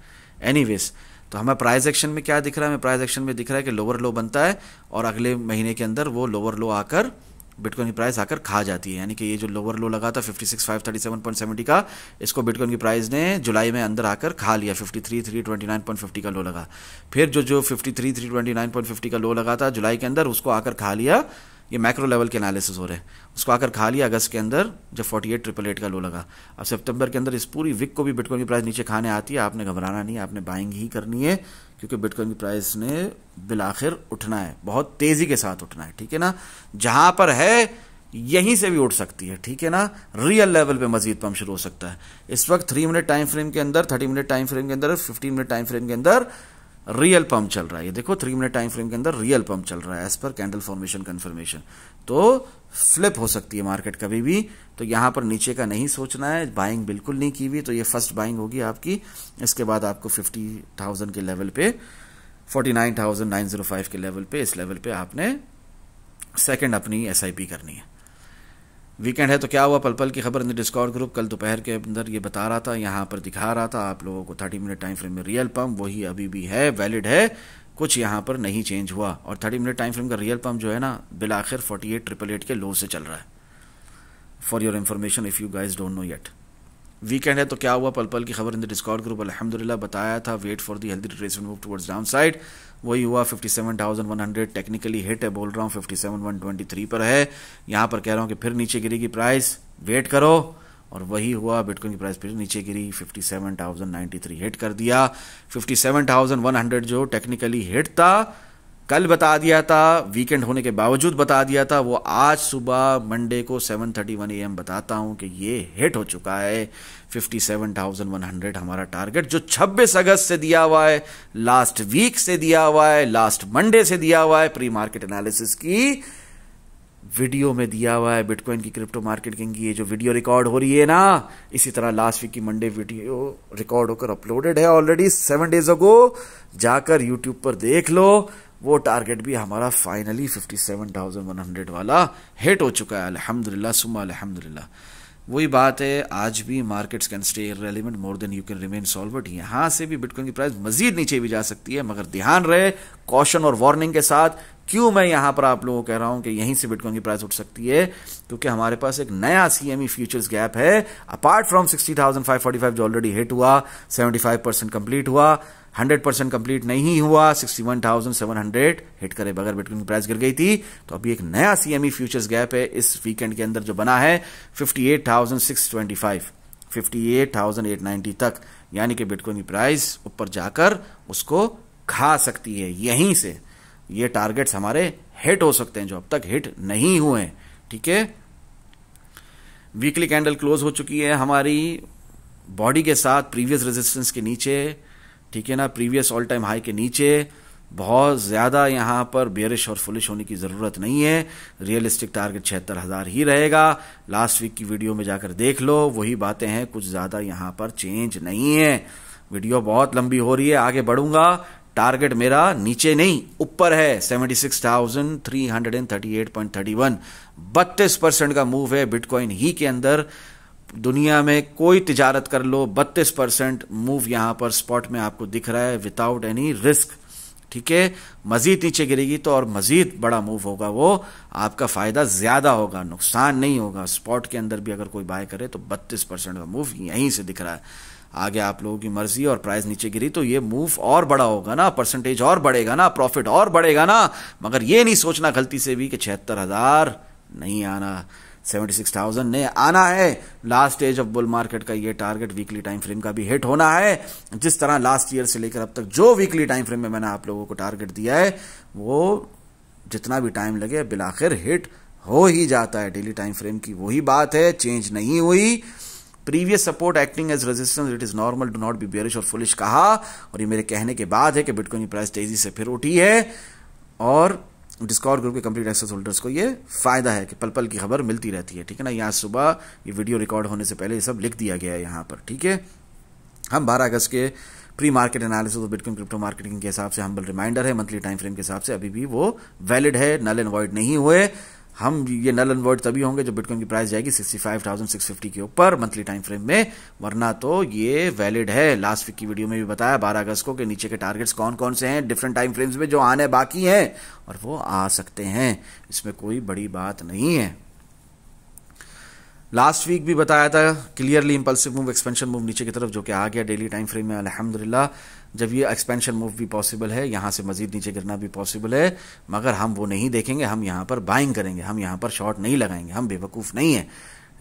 Speaker 1: एनीवेज, तो हमें प्राइस एक्शन में क्या दिख रहा है, हमें प्राइस एक्शन में दिख रहा है कि लोअर लो बनता है और अगले महीने के अंदर वो लोअर लो आकर बिटकॉइन की प्राइस आकर खा जाती है, यानी कि ये जो लोअर लो लगा था 56,537.70 का, इसको बिटकॉइन की प्राइस ने जुलाई में अंदर आकर खा लिया, 53,329.50 का लो लगा। फिर जो 53,329.50 का लो लगा था जुलाई के अंदर, उसको आकर खा लिया, ये मैक्रो लेवल के एनालिसिस हो रहे हैं, उसको आकर खा लिया अगस्त के अंदर जब 48,888 का लो लगा। अब सितंबर के अंदर इस पूरी वीक को भी बिटकॉइन की प्राइस नीचे खाने आती है, आपने घबराना नहीं, आपने बाइंग ही करनी है, क्योंकि बिटकॉइन की प्राइस ने बिलाखिर उठना है, बहुत तेजी के साथ उठना है, ठीक है ना। जहां पर है यहीं से भी उठ सकती है, ठीक है ना, रियल लेवल पे मजीद पंप शुरू हो सकता है। इस वक्त 3 मिनट टाइम फ्रेम के अंदर, 30 मिनट टाइम फ्रेम के अंदर, 15 मिनट टाइम फ्रेम के अंदर रियल पंप चल रहा है। ये देखो 3 मिनट टाइम फ्रेम के अंदर रियल पंप चल रहा है as per candle formation confirmation. तो फ्लिप हो सकती है मार्केट कभी भी, तो यहां पर नीचे का नहीं सोचना है, बाइंग बिल्कुल नहीं की हुई, तो ये फर्स्ट बाइंग होगी आपकी। इसके बाद आपको 50,000 के लेवल पे, 49,905 के लेवल पे, इस लेवल पे आपने सेकंड अपनी एसआईपी करनी है। वीकेंड है तो क्या हुआ, पल पल की खबर इन द डिस्कॉर्ड ग्रुप कल दोपहर के अंदर ये बता रहा था, यहां पर दिखा रहा था आप लोगों को 30 मिनट टाइम फ्रेम में रियल पंप वही अभी भी है, वैलिड है, कुछ यहां पर नहीं चेंज हुआ। और 30 मिनट टाइम फ्रेम का रियल पंप जो है ना, बिलाखिर 48,888 के लो से चल रहा है, for your information if you guys don't know yet. Weekend है तो क्या हुआ, पल पल की खबर इन द डिस्कॉर्ड ग्रुप, अल्हम्दुलिल्लाह बताया था, wait for the healthy retracement move towards down side, वही हुआ। 57,100 टेक्निकली हिट है, बोल रहा हूं 57,123 पर है, यहां पर कह रहा हूं कि फिर नीचे गिरेगी प्राइस, वेट करो, और वही हुआ, बिटकॉइन की प्राइस फिर नीचे गिरी, 57,093 हिट कर दिया। 57,100 जो टेक्निकली हिट था, कल बता दिया था, वीकेंड होने के बावजूद बता दिया था, वो आज सुबह मंडे को 7:31 AM बताता हूं कि ये हिट हो चुका है। 57,100 हमारा टारगेट जो 26 अगस्त से दिया हुआ है, लास्ट वीक से दिया हुआ है, लास्ट मंडे से दिया हुआ है, प्री मार्केट एनालिसिस की वीडियो में दिया हुआ है, बिटकॉइन की क्रिप्टो मार्केटिंग की ये जो वीडियो रिकॉर्ड हो रही है ना, इसी तरह लास्ट वीक की मंडे वीडियो रिकॉर्ड होकर अपलोडेड है ऑलरेडी 7 डेज अगो, जाकर यूट्यूब पर देख लो। वो टारगेट भी हमारा फाइनली 57,100 वाला हिट हो चुका है, अल्हम्दुलिल्लाह सुम्मा अल्हम्दुलिल्लाह। वही बात है, आज भी markets can stay irrelevant more than you can remain solvent. यहां से भी बिटकॉइन की प्राइस मजीद नीचे भी जा सकती है, मगर ध्यान रहे, कॉशन और वार्निंग के साथ। क्यों मैं यहां पर आप लोगों को कह रहा हूं कि यहीं से बिटकॉइन की प्राइस उठ सकती है? क्योंकि हमारे पास एक नया CME फ्यूचर्स गैप है, अपार्ट फ्रॉम 60,545 जो ऑलरेडी हिट हुआ, 75% कंप्लीट हुआ, 100% कंप्लीट नहीं हुआ, 61,700 हिट करे बगैर बिटकॉइन की प्राइस गिर गई थी। तो अभी एक नया CME फ्यूचर्स गैप है इस वीकेंड के अंदर जो बना है 58,625, 58,890 तक, यानी कि बिटकॉइन की प्राइस ऊपर जाकर उसको खा सकती है। यहीं से ये टारगेट्स हमारे हिट हो सकते हैं जो अब तक हिट नहीं हुए हैं। ठीक है, वीकली कैंडल क्लोज हो चुकी है हमारी बॉडी के साथ प्रीवियस रेजिस्टेंस के नीचे, ठीक है ना, प्रीवियस ऑल टाइम हाई के नीचे। बहुत ज्यादा यहां पर बेयरिश और फुलिश होने की जरूरत नहीं है। रियलिस्टिक टारगेट 76,000 ही रहेगा। लास्ट वीक की वीडियो में जाकर देख लो, वही बातें हैं, कुछ ज्यादा यहां पर चेंज नहीं है। वीडियो बहुत लंबी हो रही है, आगे बढ़ूंगा। टारगेट मेरा नीचे नहीं ऊपर है, 76,338.31, 32% का मूव है बिटकॉइन ही के अंदर। दुनिया में कोई तिजारत कर लो, 32% मूव यहां पर स्पॉट में आपको दिख रहा है विदाउट एनी रिस्क। ठीक है, मजीद नीचे गिरेगी तो और मजीद बड़ा मूव होगा, वो आपका फायदा ज्यादा होगा, नुकसान नहीं होगा। स्पॉट के अंदर भी अगर कोई बाय करे तो 32% का मूव यहीं से दिख रहा है। आगे आप लोगों की मर्जी, और प्राइस नीचे गिरी तो ये मूव और बड़ा होगा ना, परसेंटेज और बढ़ेगा ना, प्रॉफिट और बढ़ेगा ना। मगर ये नहीं सोचना गलती से भी कि 76,000 नहीं आना, 76,000 ने आना है। Last stage of bull market का ये टारगेट वीकली टाइम फ्रेम का भी हिट होना है। जिस तरह लास्ट ईयर से लेकर अब तक जो वीकली टाइम फ्रेम में मैंने आप लोगों को टारगेट दिया है, वो जितना भी टाइम लगे बिलाखिर हिट हो ही जाता है। डेली टाइम फ्रेम की वही बात है, चेंज नहीं हुई। Previous support acting as resistance, it is normal, do not be bearish और फुलिश कहा, और ये मेरे कहने के बाद है कि बिटकॉइन की प्राइस तेजी से फिर उठी है। और डिस्कॉर्ड ग्रुप के कंप्लीट एक्सेस होल्डर्स को ये फायदा है कि पल पल की खबर मिलती रहती है। ठीक है ना, यहाँ सुबह ये वीडियो रिकॉर्ड होने से पहले ये सब लिख दिया गया है यहाँ पर। ठीक है, हम 12 अगस्त के प्री मार्केट एनालिसिस और बिटकॉइन क्रिप्टो मार्केटिंग के हिसाब से हम्बल रिमाइंडर है, मंथली टाइम फ्रेम के हिसाब से अभी भी वो वैलिड है, नल एंड वॉइड नहीं हुए। हम ये नल एंड वॉइड तभी होंगे जब बिटकॉइन की प्राइस जाएगी 65,650 के ऊपर मंथली टाइम फ्रेम में, वरना तो ये वैलिड है। लास्ट वीक की वीडियो में भी बताया 12 अगस्त को कि नीचे के टारगेट्स कौन कौन से हैं डिफरेंट टाइम फ्रेम्स में जो आने बाकी हैं, और वो आ सकते हैं, इसमें कोई बड़ी बात नहीं है। लास्ट वीक भी बताया था clearly impulsive move, expansion move नीचे की तरफ जो कि आ गया डेली टाइम फ्रेम में अल्हम्दुलिल्लाह। जब ये एक्सपेंशन मूव भी पॉसिबल है, यहां से मजीद नीचे गिरना भी पॉसिबल है, मगर हम वो नहीं देखेंगे, हम यहां पर बाइंग करेंगे, हम यहां पर शॉर्ट नहीं लगाएंगे, हम बेवकूफ नहीं है।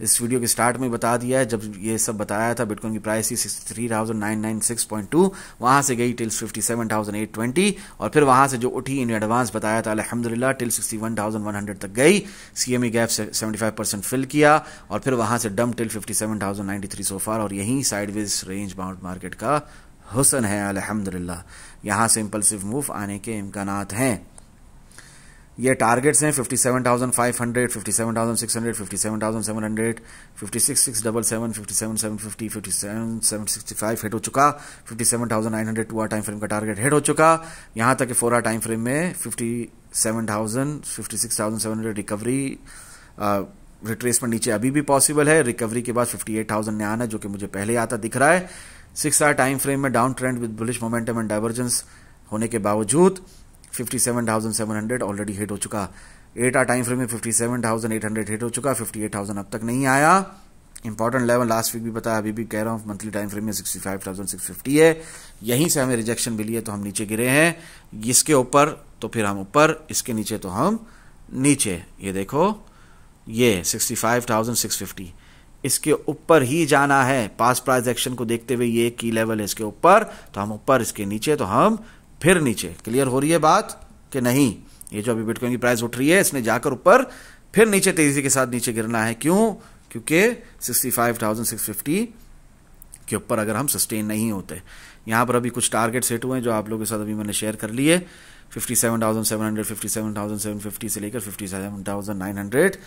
Speaker 1: इस वीडियो के स्टार्ट में बता दिया है, जब ये सब बताया था बिटकॉइन की प्राइस थी 63,996.2, वहां से गई टिल 57,820, और फिर वहां से जो उठी इन एडवांस बताया था अल्हम्दुलिल्लाह टिल 61,100 तक गई। CME गैप से 75% फिल किया, और फिर वहां से डंप टिल 57,093 सोफार, और यही साइडवेज रेंज बाउंड मार्केट का हुसन है अल्हम्दुलिल्लाह। यहां से इंपल्सिव मूव आने के इम्कानात हैं। ये टारगेट्स हैं 57,500, 57,600, 57,700, 56,677, 57,750, 57,765 हिट हो चुका, 57,900 2 टाइम फ्रेम का टारगेट हिट हो चुका। यहां तक कि 4 टाइम फ्रेम में 57,000, 56,700 रिकवरी रिट्रेसमेंट नीचे अभी भी पॉसिबल है। रिकवरी के बाद 58,000 ने आना, जो कि मुझे पहले आता दिख रहा है। 6 आवर टाइम फ्रेम में down trend with bullish momentum and divergence होने के बावजूद 57,700 ऑलरेडी हिट हो चुका। 8 आवर टाइम फ्रेम में 57,800 हिट हो चुका, 58,000 अब तक नहीं आया। इंपॉर्टेंट लेवल लास्ट वीक भी बताया, अभी भी कह रहा हूं, मंथली टाइम फ्रेम में 65,650 है। यहीं से हमें रिजेक्शन मिली है तो हम नीचे गिरे हैं। इसके ऊपर तो फिर हम ऊपर, इसके नीचे तो हम नीचे। ये देखो, ये 65,650 इसके ऊपर ही जाना है। पास प्राइस एक्शन को देखते हुए ये की लेवल है, इसके ऊपर तो हम ऊपर, इसके नीचे तो हम फिर नीचे। क्लियर हो रही है बात कि नहीं? ये जो अभी बिटकॉइन की प्राइस उठ रही है, इसने जाकर ऊपर फिर नीचे तेजी के साथ नीचे गिरना है। क्यों? क्योंकि 65,650 के ऊपर अगर हम सस्टेन नहीं होते। यहां पर अभी कुछ टारगेट सेट हुए हैं जो आप लोगों के साथ अभी मैंने शेयर कर लिए। 57,700, 57,750 से लेकर 57,900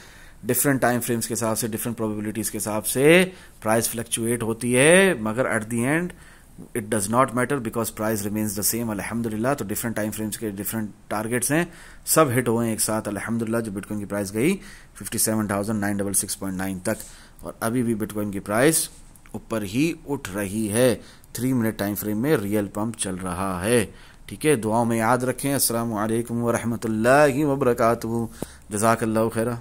Speaker 1: डिफरेंट टाइम फ्रेम्स के हिसाब से, डिफरेंट प्रोबेबिलिटीज के हिसाब से प्राइस फ्लक्चुएट होती है, मगर at the end it does not matter because price remains the same अल्हम्दुलिल्लाह। तो डिफरेंट टाइम फ्रेम्स के डिफरेंट टारगेट्स हैं, सब हिट हुए हैं एक साथ अल्हम्दुलिल्लाह। जो बिटकॉइन की प्राइस गई 57,966.9 तक। और अभी भी बिटकॉइन की प्राइस ऊपर ही उठ रही है। 3 मिनट टाइम फ्रेम में रियल पंप चल रहा है। ठीक है, दुआओं में याद रखें। अस्सलामु अलैकुम व रहमतुल्लाहि व बरकातुहू। जज़ाकल्लाहु खैरा।